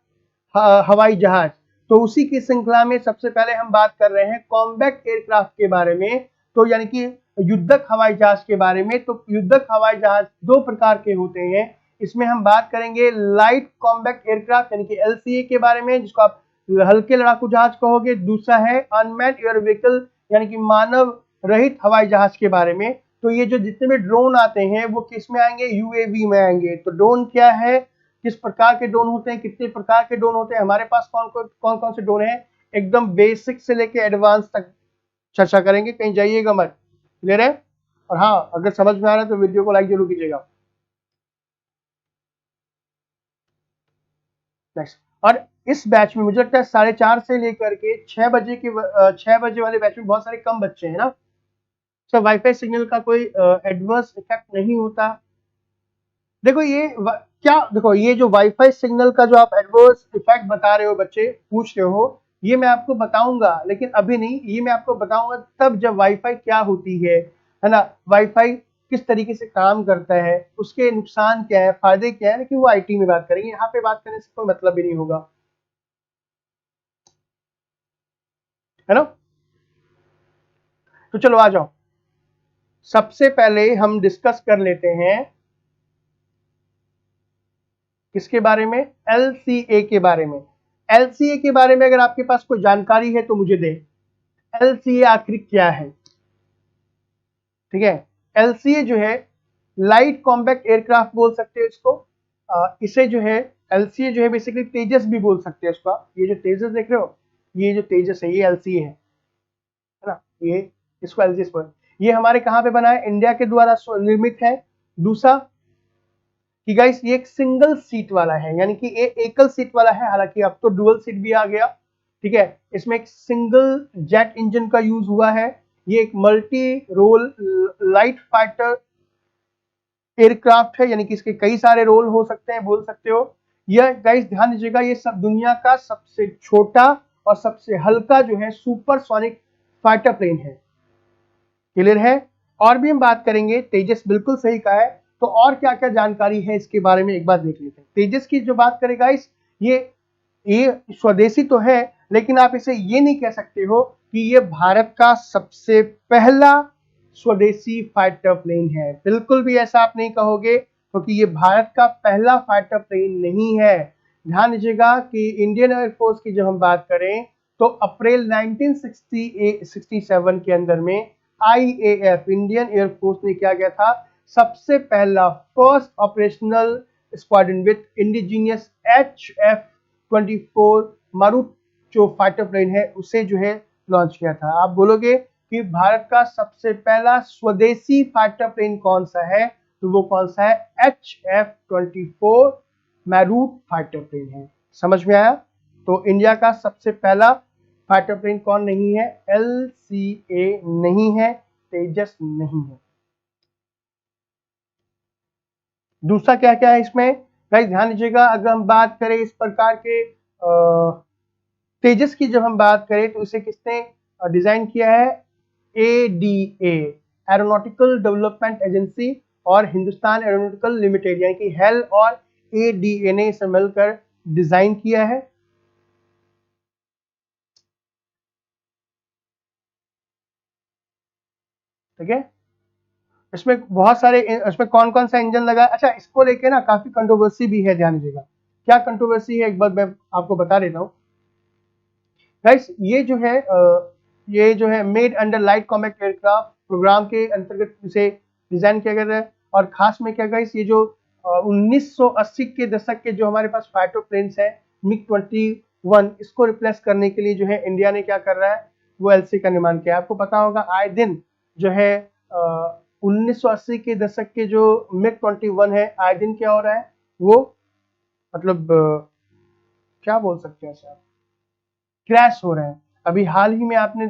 हवाई जहाज। तो उसी की श्रृंखला में सबसे पहले हम बात कर रहे हैं कॉम्बैक्ट एयरक्राफ्ट के बारे में, तो यानी कि युद्धक हवाई जहाज के बारे में। तो युद्धक हवाई जहाज 2 प्रकार के होते हैं। इसमें हम बात करेंगे लाइट कॉम्बैक्ट एयरक्राफ्ट, यानी कि एलसीए के बारे में, जिसको आप हल्के लड़ाकू जहाज कहोगे। दूसरा है अनमैन्ड एयर व्हीकल, यानी कि मानव रहित हवाई जहाज के बारे में। तो ये जो जितने भी ड्रोन आते हैं वो किस में आएंगे, यूएवी में आएंगे। तो ड्रोन क्या है, किस प्रकार के ड्रोन होते हैं, कितने प्रकार के ड्रोन होते हैं, हमारे पास कौन कौन से ड्रोन हैं, एकदम बेसिक से लेके एडवांस तक चर्चा करेंगे, कहीं जाइएगा मत। क्लियर है। और हाँ, अगर समझ में आ रहा है तो वीडियो को लाइक जरूर कीजिएगा। नेक्स्ट, और इस बैच में मुझे लगता है 4:30 से लेकर के 6 बजे के 6 बजे वाले बैच में बहुत सारे कम बच्चे हैं ना, तो वाईफाई सिग्नल का कोई एडवर्स इफेक्ट नहीं होता। देखो क्या देखो, ये जो वाईफाई सिग्नल का जो आप एडवर्स इफेक्ट बता रहे हो, बच्चे पूछ रहे हो, ये मैं आपको बताऊंगा, लेकिन अभी नहीं। ये मैं आपको बताऊंगा तब जब वाईफाई क्या होती है ना, वाईफाई किस तरीके से काम करता है, उसके नुकसान क्या है, फायदे क्या है, लेकिन वो आईटी में बात करेंगे, यहाँ पे बात करने से कोई मतलब भी नहीं होगा, है ना। तो चलो आ जाओ, सबसे पहले हम डिस्कस कर लेते हैं किसके बारे में, एलसीए के बारे में। एलसीए के बारे में अगर आपके पास कोई जानकारी है तो मुझे दे। एलसीए आखिर क्या है, ठीक है। एलसीए जो है लाइट कॉम्पैक्ट एयरक्राफ्ट बोल सकते हैं इसको। इसे जो है एलसीए जो है बेसिकली तेजस भी बोल सकते हैं इसका। ये जो तेजस देख रहे हो, ये जो तेजस है ये एलसीए है ना, ये इसको एलसीए बोल। ये हमारे कहाँ पे बना है, इंडिया के द्वारा निर्मित है। दूसरा कि गाइस ये एक सिंगल सीट वाला है, यानी कि ये एकल सीट वाला है, हालांकि अब तो डुअल सीट भी आ गया, ठीक है। इसमें एक सिंगल जेट इंजन का यूज हुआ है। ये एक multi role light fighter aircraft है, यानी कि इसके कई सारे रोल हो सकते हैं, बोल सकते हो। यह गाइस ध्यान दीजिएगा, ये सब दुनिया का सबसे छोटा और सबसे हल्का जो है सुपरसोनिक फाइटर प्लेन है। क्लियर है। और भी हम बात करेंगे, तेजस बिल्कुल सही कहा है। तो और क्या क्या जानकारी है इसके बारे में एक बार देख लेते हैं। तेजस की जो बात करेगा इस ये स्वदेशी तो है, लेकिन आप इसे ये नहीं कह सकते हो कि ये भारत का सबसे पहला स्वदेशी फाइटर प्लेन है। बिल्कुल भी ऐसा आप नहीं कहोगे, क्योंकि ये भारत का पहला फाइटर प्लेन नहीं है। ध्यान दीजिएगा कि इंडियन एयरफोर्स की जब हम बात करें तो अप्रैल 1967 के अंदर में आईएएफ इंडियन एयरफोर्स ने क्या किया था, सबसे पहला first operational squadron with indigenous HF-24 मारूट जो फाइटर प्लेन है उसे जो है लॉन्च किया था। आप बोलोगे कि भारत का सबसे पहला स्वदेशी फाइटर प्लेन कौन सा है, तो वो कौन सा है, HF-24 मैरूट फाइटर प्लेन है। समझ में आया। तो इंडिया का सबसे पहला फाइटर प्लेन कौन नहीं है, एलसीए नहीं है, तेजस नहीं है। दूसरा क्या क्या है इसमें गाइस, ध्यान दीजिएगा। अगर हम बात करें इस प्रकार के तेजस की, जब हम बात करें तो इसे किसने डिजाइन किया है, एडीए एरोनॉटिकल डेवलपमेंट एजेंसी और हिंदुस्तान एरोनॉटिकल लिमिटेड, यानी कि हेल और एडीए ने इसे मिलकर डिजाइन किया है। ठीक है। इसमें बहुत सारे, इसमें कौन कौन सा इंजन लगा है, अच्छा इसको लेके ना काफी कंट्रोवर्सी भी है, ध्यान दीजिएगा। क्या कंट्रोवर्सी है एक बार मैं आपको बता देता हूँ गाइस। ये जो है made under light combat aircraft program के अंतर्गत इसे डिजाइन किया गया है। और खास में क्या गाइस, ये जो 1980 के दशक के जो हमारे पास फाइटर प्लेन्स है MiG-21, इसको रिप्लेस करने के लिए जो है इंडिया ने क्या कर रहा है, वो एलसी का निर्माण किया। आपको पता होगा आए दिन जो है 1980 के दशक के जो MiG-21 है, आए दिन क्या हो रहा है, वो मतलब क्या बोल सकते हैं सर, क्रैश हो रहे हैं। अभी हाल ही में आपने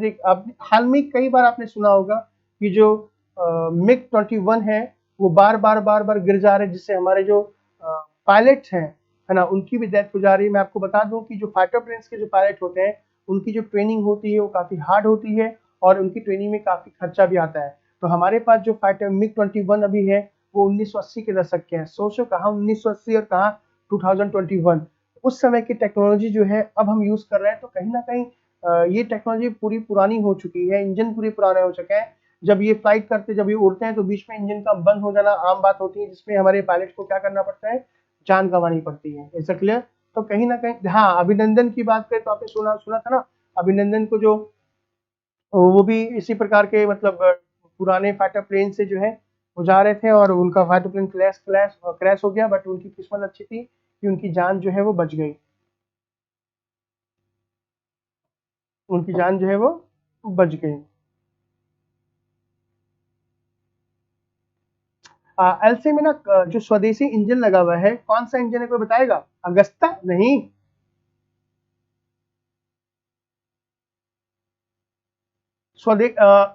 हाल में कई बार आपने सुना होगा कि जो MiG-21 है वो बार बार गिर जा रहे हैं, जिससे हमारे जो पायलट हैं, है ना, उनकी भी डेथ हो जा रही है। मैं आपको बता दूं कि जो फाइटर प्लेन्स के जो पायलट होते हैं उनकी जो ट्रेनिंग होती है वो काफी हार्ड होती है और उनकी ट्रेनिंग में काफी खर्चा भी आता है। तो हमारे पास जो फाइटर MiG-21 अभी है वो 1980 के दशक के हैं। सोचो कहाँ 1980 और कहाँ 2021, उस समय की टेक्नोलॉजी जो है अब हम यूज कर रहे हैं। तो कहीं ना कहीं ये टेक्नोलॉजी पूरी पुरानी हो चुकी है, इंजन पूरे पुराने हो चुके हैं। जब ये फ्लाइट करते, जब ये उड़ते हैं तो बीच में इंजन का बंद हो जाना आम बात होती है, जिसमें हमारे पायलट को क्या करना पड़ता है, जान गंवानी पड़ती है। ऐसा क्लियर। तो कहीं ना कहीं हाँ, अभिनंदन की बात करें तो आपने सुना सुना था ना, अभिनंदन को जो वो भी इसी प्रकार के मतलब पुराने फाइटर प्लेन से जो है वो जा रहे थे और उनका फाइटर प्लेन क्रैश हो गया, बट उनकी किस्मत अच्छी थी कि उनकी जान जो है वो बच गई, उनकी जान जो है वो बच गई। एलसी में ना जो स्वदेशी इंजन लगा हुआ है, कौन सा इंजन है कोई बताएगा, अगस्ता नहीं,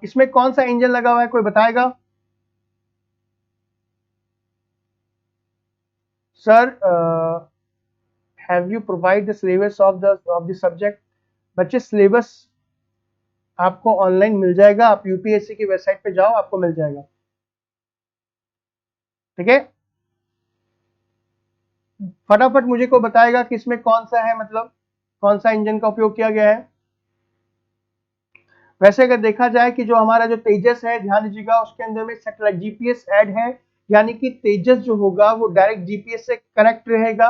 इसमें कौन सा इंजन लगा हुआ है, कोई बताएगा? Sir have you provide the syllabus of the subject? बच्चे सिलेबस आपको ऑनलाइन मिल जाएगा, आप यूपीएससी की वेबसाइट पे जाओ, आपको मिल जाएगा, ठीक है। फटाफट मुझे को बताएगा कि इसमें कौन सा है, मतलब कौन सा इंजन का उपयोग किया गया है। वैसे अगर देखा जाए कि जो हमारा जो तेजस है, ध्यान दीजिएगा, उसके अंदर में सैटेलाइट जीपीएस ऐड है, यानी कि तेजस जो होगा वो डायरेक्ट जीपीएस से कनेक्ट रहेगा,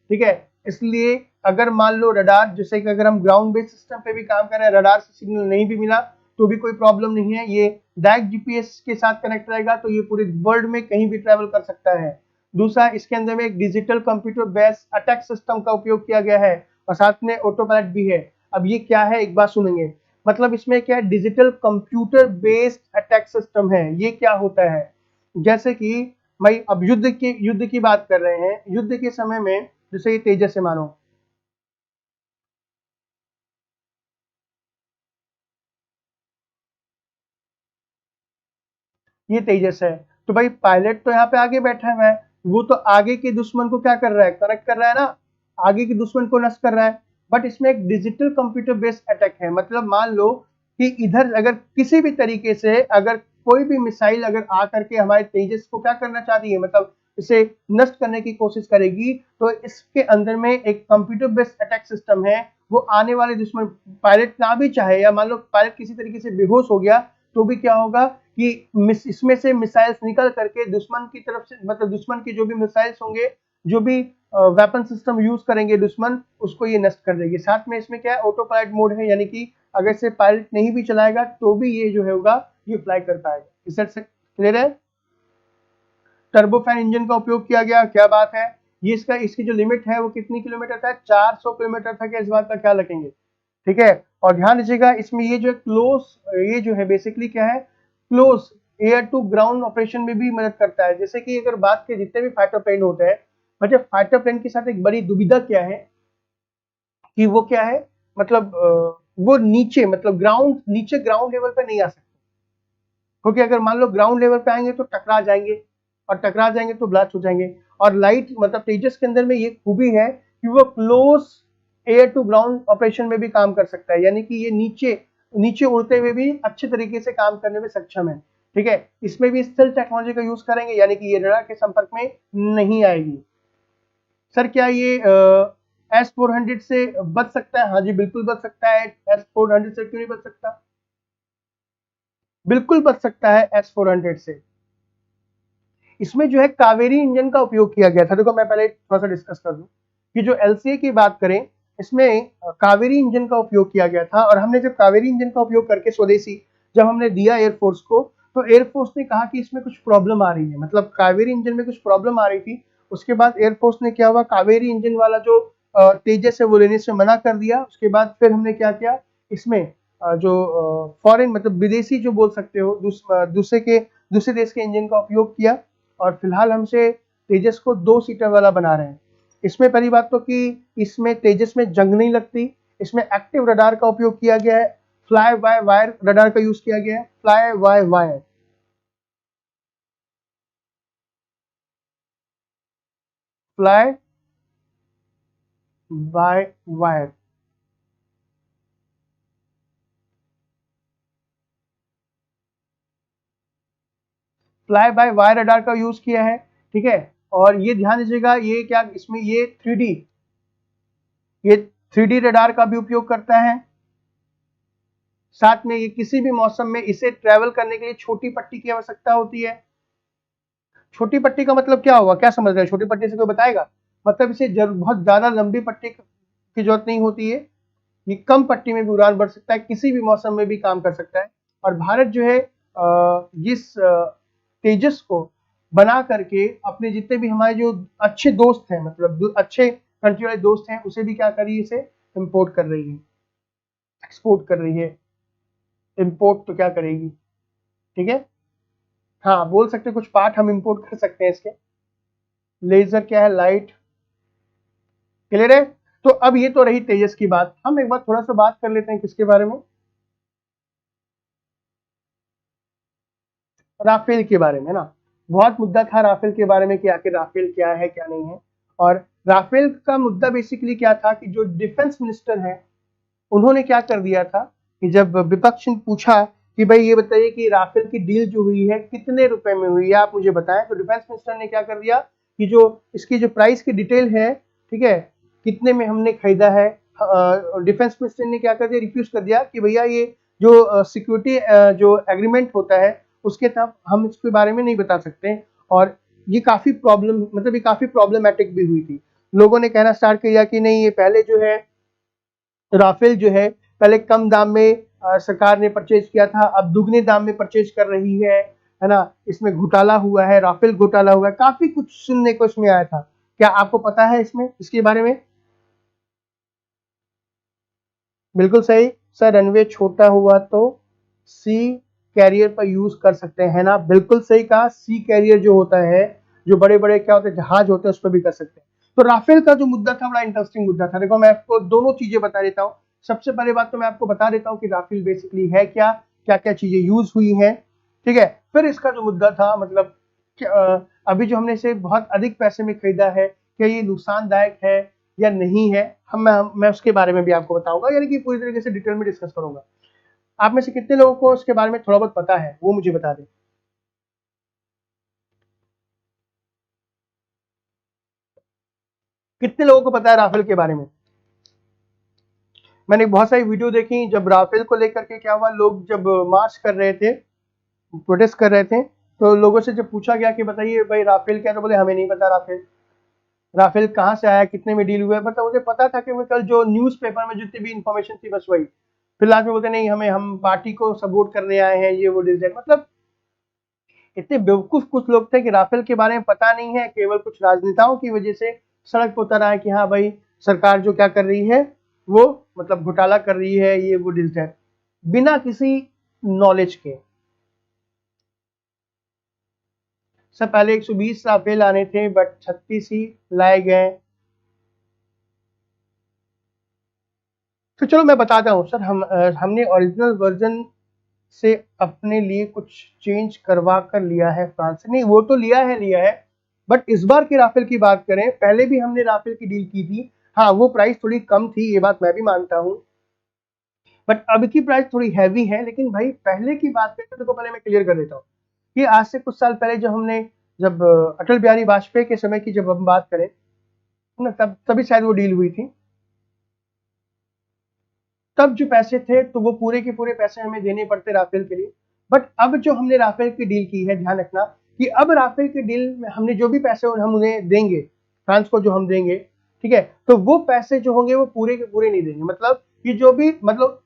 ठीक है। इसलिए अगर मान लो रडार, जैसे कि अगर हम ग्राउंड बेस्ड सिस्टम पे भी काम कर रहे हैं, रडार से सिग्नल नहीं भी मिला तो भी कोई प्रॉब्लम नहीं है, ये डायरेक्ट जीपीएस के साथ कनेक्ट रहेगा, तो ये पूरे वर्ल्ड में कहीं भी ट्रेवल कर सकता है। दूसरा, इसके अंदर में एक digital computer based attack system का उपयोग किया गया है और साथ में ऑटो पायलट भी है। अब ये क्या है, एक बात सुनेंगे, मतलब इसमें क्या है, digital computer based attack system है। ये क्या होता है, जैसे कि भाई अब युद्ध की बात कर रहे हैं, युद्ध के समय में जैसे ये तेजस है, मानो ये तेजस है, तो भाई पायलट तो यहाँ पे आगे बैठा हुआ है, वो तो आगे के दुश्मन को क्या कर रहा है, करेक्ट कर रहा है ना, आगे के दुश्मन को नष्ट कर रहा है। बट इसमें एक डिजिटल कंप्यूटर बेस्ड अटैक है, मतलब मान लो कि इधर अगर किसी भी तरीके से अगर कोई भी मिसाइल अगर आकर के हमारे तेजस को क्या करना चाहती है, मतलब इसे नष्ट करने की कोशिश करेगी, तो इसके अंदर में एक कंप्यूटर बेस्ड अटैक सिस्टम है। वो आने वाले दुश्मन, पायलट ना भी चाहे, या मान लो पायलट किसी तरीके से बेहोश हो गया, तो भी क्या होगा कि इसमें से मिसाइल्स निकल करके दुश्मन की तरफ से, मतलब दुश्मन के जो भी मिसाइल्स होंगे, जो भी वेपन सिस्टम यूज करेंगे दुश्मन, उसको ये नष्ट कर देगी। साथ में इसमें क्या है, ऑटो पायलट मोड है, यानी कि अगर से पायलट नहीं भी चलाएगा तो भी ये जो है होगा, ये फ्लाई कर पाएगा। इस सेट से क्लियर है। टर्बोफैन इंजन का उपयोग किया गया, क्या बात है। ये इसकी जो लिमिट है वो कितनी किलोमीटर था, 400 किलोमीटर था, क्या इस बात का ख्याल रखेंगे, ठीक है। और ध्यान दीजिएगा, इसमें ये जो क्लोज, ये जो है बेसिकली क्या है, close air to ground operation में भी मदद करता है। जैसे कि अगर बात करें जितने भी फाइटर प्लेन होते हैं, मतलब फाइटर प्लेन के साथ एक बड़ी दुविधा क्या है कि वो क्या है, मतलब वो नीचे, मतलब नीचे ग्राउंड लेवल पे नहीं आ सकते, क्योंकि अगर मान लो ग्राउंड लेवल पे आएंगे तो टकरा जाएंगे, और टकरा जाएंगे तो ब्लास्ट हो जाएंगे। और लाइट, मतलब तेजस के अंदर में ये खूबी है कि वो close air to ground operation में भी काम कर सकता है, यानी कि ये नीचे नीचे उड़ते हुए भी अच्छे तरीके से काम करने में सक्षम है, ठीक है। इसमें भी स्टेल्थ टेक्नोलॉजी का यूज करेंगे, यानी कि ये रडार के संपर्क में नहीं आएगी। सर क्या ये S-400 से बच सकता है? हाँ जी, बिल्कुल बच सकता है। S-400 से क्यों नहीं बच सकता, बिल्कुल बच सकता है S-400 से। इसमें जो है कावेरी इंजन का उपयोग किया गया था। देखो मैं पहले थोड़ा सा डिस्कस कर दूं कि जो एलसीए की बात करें, इसमें कावेरी इंजन का उपयोग किया गया था। और हमने जब कावेरी इंजन का उपयोग करके स्वदेशी जब हमने दिया एयरफोर्स को, तो एयरफोर्स ने कहा कि इसमें कुछ प्रॉब्लम आ रही है, मतलब कावेरी इंजन में कुछ प्रॉब्लम आ रही थी। उसके बाद एयरफोर्स ने क्या हुआ, कावेरी इंजन वाला जो तेजस है वो लेने से मना कर दिया। उसके बाद फिर हमने क्या किया, इसमें जो फॉरेन, मतलब विदेशी जो बोल सकते हो, दूसरे देश के इंजन का उपयोग किया। और फिलहाल हमसे तेजस को 2 सीटर वाला बना रहे हैं। इसमें पहली बात तो कि इसमें तेजस में जंग नहीं लगती, इसमें एक्टिव रडार का उपयोग किया गया है, फ्लाई बाय वायर रडार का यूज किया गया है, fly by wire, fly by wire, fly by wire radar का यूज किया है, ठीक है। और ये ध्यान दीजिएगा, ये क्या, इसमें ये 3D, ये 3D रडार का भी उपयोग करता है। साथ में ये किसी भी मौसम में इसे ट्रेवल करने के लिए छोटी पट्टी की आवश्यकता होती है। छोटी पट्टी का मतलब क्या होगा, क्या समझ रहे हैं, छोटी पट्टी से कोई बताएगा? मतलब इसे बहुत ज्यादा लंबी पट्टी की जरूरत नहीं होती है, ये कम पट्टी में भी उड़ान भर सकता है, किसी भी मौसम में भी काम कर सकता है। और भारत जो है जिस तेजस को बना करके अपने जितने भी हमारे जो अच्छे दोस्त हैं, मतलब अच्छे कंट्री वाले दोस्त हैं, उसे भी क्या कर रही है, इसे इम्पोर्ट कर रही है, एक्सपोर्ट कर रही है। इम्पोर्ट तो क्या करेगी, ठीक है। हाँ बोल सकते, कुछ पार्ट हम इंपोर्ट कर सकते हैं इसके। लेजर क्या है, लाइट, क्लियर है। तो अब ये तो रही तेजस की बात, हम एक बार थोड़ा सा बात कर लेते हैं किसके बारे में, राफेल के बारे में ना, बहुत मुद्दा था राफेल के बारे में कि आखिर राफेल क्या है क्या नहीं है। और राफेल का मुद्दा बेसिकली क्या था कि जो डिफेंस मिनिस्टर है उन्होंने क्या कर दिया था कि जब विपक्ष ने पूछा कि भाई ये बताइए कि राफेल की डील जो हुई है कितने रुपए में हुई है आप मुझे बताएं, तो डिफेंस मिनिस्टर ने क्या कर दिया कि जो इसकी जो प्राइस की डिटेल है, ठीक है, कितने में हमने खरीदा है, डिफेंस मिनिस्टर ने क्या कर दिया, रिफ्यूज कर दिया कि भैया ये जो सिक्योरिटी जो एग्रीमेंट होता है उसके तहत हम इसके बारे में नहीं बता सकते। और ये काफी प्रॉब्लम, मतलब ये काफी प्रॉब्लमैटिक भी हुई थी। लोगों ने कहना स्टार्ट किया कि नहीं, ये पहले जो है राफेल जो है पहले कम दाम में सरकार ने परचेज किया था, अब दुगने दाम में परचेज कर रही है ना, इसमें घोटाला हुआ है, राफेल घोटाला हुआ है, काफी कुछ सुनने को इसमें आया था। क्या आपको पता है इसमें इसके बारे में? बिल्कुल सही सर, रनवे छोटा हुआ तो सी कैरियर पर यूज कर सकते हैं ना, बिल्कुल सही कहा। सी कैरियर जो होता है, जो बड़े बड़े क्या होते हैं जहाज होते हैं, उस पर भी कर सकते हैं। तो राफेल का जो मुद्दा था बड़ा इंटरेस्टिंग मुद्दा था। देखो मैं आपको दोनों चीजें बता देता हूँ। सबसे पहले बात तो मैं आपको बता देता हूँ कि राफेल बेसिकली है क्या, क्या क्या चीजें यूज हुई हैं, ठीक है। फिर इसका जो मुद्दा था, मतलब अभी जो हमने इसे बहुत अधिक पैसे में खरीदा है, क्या ये नुकसानदायक है या नहीं है, मैं उसके बारे में भी आपको बताऊंगा, यानी कि पूरी तरीके से डिटेल में डिस्कस करूंगा। आप में से कितने लोगों को उसके बारे में थोड़ा बहुत पता है वो मुझे बता दें। कितने लोगों को पता है राफेल के बारे में? मैंने बहुत सारी वीडियो देखी, जब राफेल को लेकर के क्या हुआ, लोग जब मार्च कर रहे थे, प्रोटेस्ट कर रहे थे, तो लोगों से जब पूछा गया कि बताइए भाई राफेल क्या, तो बोले हमें नहीं पता राफेल, राफेल कहाँ से आया, कितने में डील हुआ है, मतलब मुझे पता था कि वो कल जो न्यूज़पेपर में जितनी भी इंफॉर्मेशन थी बस वही। फिर लास्ट में बोलते नहीं, हमें, हम पार्टी को सपोर्ट करने आए हैं, ये वो डिजाइन, मतलब इतने बेवकूफ कुछ लोग थे कि राफेल के बारे में पता नहीं है, केवल कुछ राजनेताओं की वजह से सड़क पर उतर आए कि हाँ भाई सरकार जो क्या कर रही है वो मतलब घोटाला कर रही है, ये वो डिजिटल, बिना किसी नॉलेज के। सब पहले 120 राफेल आने थे बट 36 ही लाए गए। तो चलो मैं बताता हूँ सर, हमने ओरिजिनल वर्जन से अपने लिए कुछ चेंज करवा कर लिया है फ्रांस से, नहीं वो तो लिया है, बट इस बार के राफेल की बात करें, पहले भी हमने राफेल की डील की थी, हाँ वो प्राइस थोड़ी कम थी, ये बात मैं भी मानता हूँ, बट अब की प्राइस थोड़ी हैवी है। लेकिन भाई पहले की बात करें तो देखो, पहले मैं क्लियर कर देता हूँ कि आज से कुछ साल पहले जब अटल बिहारी वाजपेयी के समय की जब हम बात करें ना, तभी शायद वो डील हुई थी। तब जो पैसे थे तो वो पूरे के पूरे पैसे हमें देने पड़ते राफेल के लिए। बट अब जो हमने राफेल की डील की है, ध्यान रखना कि अब राफेल की डील में हमने जो भी पैसे हम उन्हें देंगे, फ्रांस को जो हम देंगे, ठीक है, तो वो पैसे जो होंगे वो पूरे के पूरे नहीं देंगे। मतलब ये जो भी, मतलब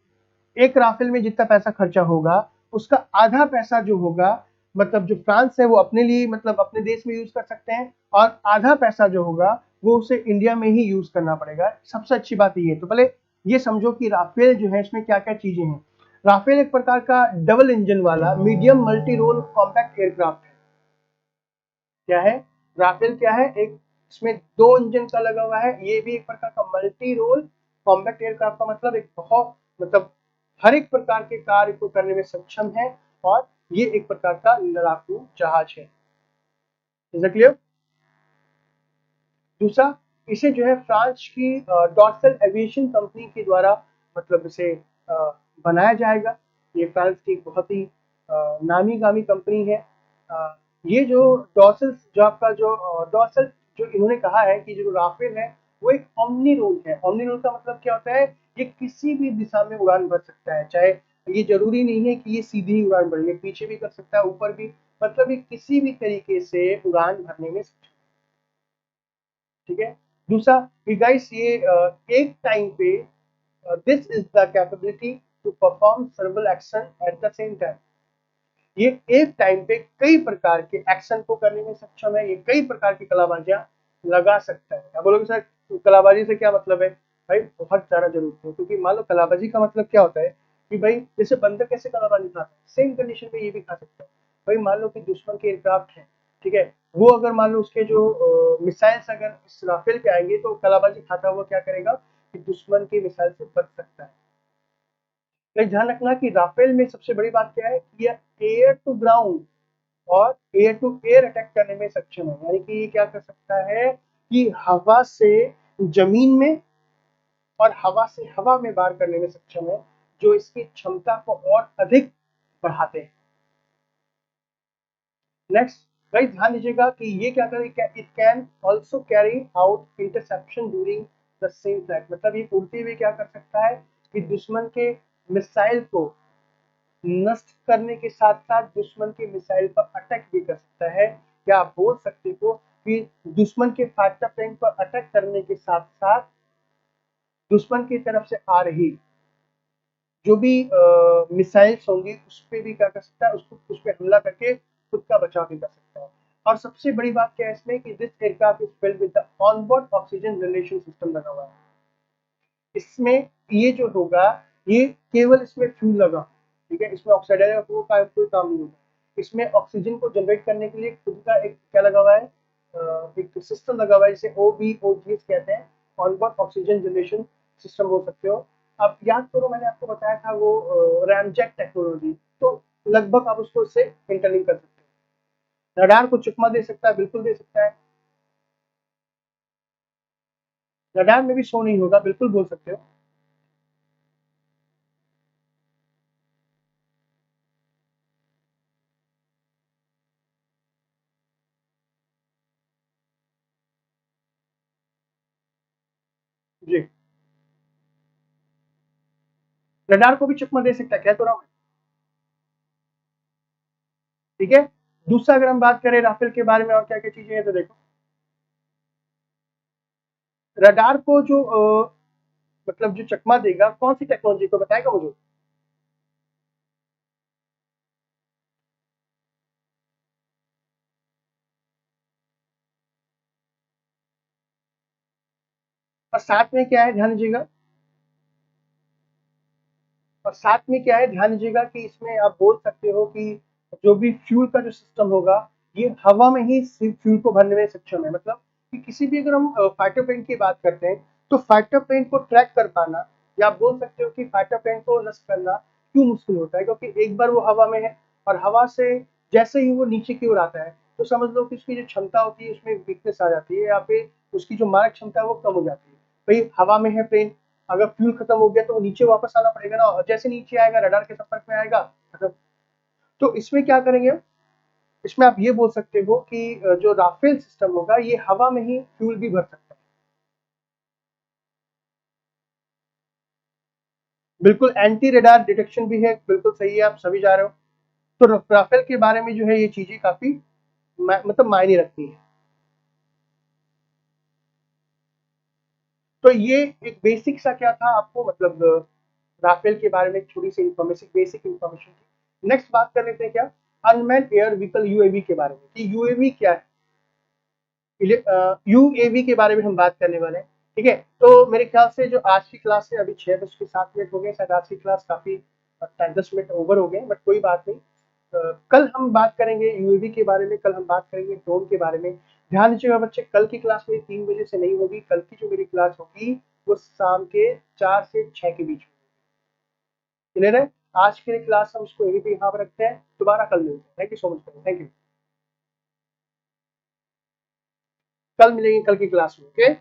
एक राफेल में जितना पैसा खर्चा होगा उसका आधा पैसा जो होगा, मतलब जो फ्रांस है वो अपने लिए, मतलब अपने देश में यूज कर सकते हैं, और आधा पैसा जो होगा वो उसे इंडिया में ही यूज करना पड़ेगा। सबसे अच्छी बात ये है। तो पहले ये समझो कि राफेल जो है इसमें क्या क्या चीजें हैं। राफेल एक प्रकार का डबल इंजन वाला medium multi role compact aircraft है। क्या है राफेल, क्या है, एक इसमें दो इंजन का लगा हुआ है, ये भी एक प्रकार का मल्टी रोल कॉम्पैक्ट एयरक्राफ्ट का मतलब एक बहुत, मतलब हर एक प्रकार के कार्य को करने में सक्षम है, और ये एक प्रकार का लड़ाकू जहाज है। Is clear? दूसरा, इसे जो है फ्रांस की डॉर्सल एविएशन कंपनी के द्वारा, मतलब इसे बनाया जाएगा। ये फ्रांस की एक बहुत ही नामी गामी कंपनी है। ये जो डॉर्सल, जो आपका जो डॉर्सल, जो इन्होंने कहा है कि जो राफेल है वो एक ओमनी रोल है। ओमनी रोल का मतलब क्या होता है, ये किसी भी दिशा में उड़ान भर सकता है, चाहे ये जरूरी नहीं है कि ये सीधी ही उड़ान भरे, ये पीछे भी कर सकता है, ऊपर भी, मतलब ये किसी भी तरीके से उड़ान भरने में सक्षम, ठीक है। दूसरा कि गाइस ये एक टाइम पे, this is the capability to perform several action at the same time. ये एक टाइम पे कई प्रकार के एक्शन को करने में सक्षम है, ये कई प्रकार की कलाबाजियां लगा सकता है। आप बोलोगे सर कलाबाजी से क्या मतलब है? भाई बहुत ज्यादा जरूरत है, क्योंकि मान लो कलाबाजी का मतलब क्या होता है कि भाई जैसे बंदर कैसे कलाबाजी खाता है, सेम कंडीशन में ये भी खा सकता है। भाई मान लो कि दुश्मन के एयरक्राफ्ट है, ठीक है, वो अगर मान लो उसके जो मिसाइल्स अगर इस राफेल पे आएंगे तो कलाबाजी खाता हुआ क्या करेगा कि दुश्मन के मिसाइल से बच सकता है। लेकिन ध्यान रखना कि राफेल में सबसे बड़ी बात क्या है कि यह एयर टू ग्राउंड और एयर टू एयर अटैक करने में सक्षम है, यानी कि ये क्या कर सकता है कि हवा से जमीन में और हवा से हवा में वार करने में सक्षम है, जो इसकी क्षमता को और अधिक बढ़ाते हैं। नेक्स्ट गाइस, ध्यान दीजिएगा कि ये क्या करेगा, it can also carry out interception during the same flight, मतलब ये उड़ते हुए क्या कर सकता है कि दुश्मन के मिसाइल को नष्ट करने के साथ साथ दुश्मन के मिसाइल पर अटैक भी कर सकता है। या आप बोल सकते हो कि दुश्मन के फाइटर प्लेन पर अटैक करने के साथ साथ दुश्मन की तरफ से आ रही जो भी मिसाइल्स होंगी उस पर भी क्या कर सकता है, उसको उस पर हमला करके खुद का बचाव भी कर सकता है। और सबसे बड़ी बात क्या है इसमें कि this aircraft is filled with the onboard oxygen generation system लगा हुआ है। इसमें ये जो होगा ये केवल इसमें फ्यूल लगा, ठीक है, इसमें ऑक्सीडाइजर का कोई काम नहीं होगा। इसमें ऑक्सीजन को जनरेट करने के लिए खुद का एक क्या लगा हुआ है, एक सिस्टम लगा हुआ है जिसे OBOGS कहते हैं, ऑनबोर्ड ऑक्सीजन जनरेशन सिस्टम बोल सकते हो। अब याद करो मैंने आपको बताया था वो रैमजेट टेक्नोलॉजी, तो लगभग आप उसको उससे इंटरलिंक कर सकते हो। रडार को चकमा दे सकता है, बिल्कुल दे सकता है। रडार में भी शो नहीं होगा, बिल्कुल बोल सकते हो। जी, रडार को भी चकमा दे सकता है, कह तो रहा हूं मैं, ठीक है। दूसरा अगर हम बात करें राफेल के बारे में और क्या क्या चीजें हैं, तो देखो रडार को जो मतलब जो चकमा देगा कौन सी टेक्नोलॉजी को बताएगा मुझे। और साथ में क्या है ध्यान दीजिएगा, और साथ में क्या है ध्यान दीजिएगा कि इसमें आप बोल सकते हो कि जो भी फ्यूल का जो सिस्टम होगा ये हवा में ही फ्यूल को भरने में सक्षम है। मतलब कि किसी भी अगर हम फाइटर प्लेन की बात करते हैं तो फाइटर प्लेन को ट्रैक कर पाना, या आप बोल सकते हो कि फाइटर प्लेन को नष्ट करना क्यों मुश्किल होता है, क्योंकि एक बार वो हवा में है और हवा से जैसे ही वो नीचे की ओर आता है तो समझ लो कि उसकी जो क्षमता होती है उसमें वीकनेस आ जाती है, या फिर उसकी जो मारक क्षमता है वो कम हो जाती है। भाई हवा में है प्लेन, अगर फ्यूल खत्म हो गया तो वो नीचे वापस आना पड़ेगा ना, और जैसे नीचे आएगा रडार के संपर्क में आएगा खत्म। तो इसमें क्या करेंगे, इसमें आप ये बोल सकते हो कि जो राफेल सिस्टम होगा ये हवा में ही फ्यूल भी भर सकता है। बिल्कुल एंटी रडार डिटेक्शन भी है, बिल्कुल सही है, आप सभी जा रहे हो। तो राफेल के बारे में जो है ये चीजें काफी मतलब मायने रखती है। तो ये एक बेसिक सा क्या था आपको मतलब राफेल के बारे में एक छोटी सी इंफॉर्मेशन, बेसिक इंफॉर्मेशन थी। नेक्स्ट बात कर लेते हैं क्या, अनमैन्ड एयर व्हीकल यूएवी के बारे में कि यूएवी क्या है। यूएवी के बारे में हम बात करने वाले हैं, ठीक है। तो मेरे ख्याल से जो आज की क्लास है अभी 6:07 हो गए, शायद आज की क्लास काफी 10 मिनट ओवर हो गए, बट कोई बात नहीं। कल हम बात करेंगे यूएवी के बारे में, कल हम बात करेंगे ड्रोन के बारे में। ध्यान दीजिएगा बच्चे, कल की क्लास मेरी 3 बजे से नहीं होगी, कल की जो मेरी क्लास होगी वो शाम के 4 से 6 के बीच में। क्लियर है, आज के लिए क्लास हम उसको यहीं पे यहाँ पर रखते हैं, दोबारा कल मिलते हैं। Thank you so much, thank you. कल मिलेंगे कल की क्लास में, ओके।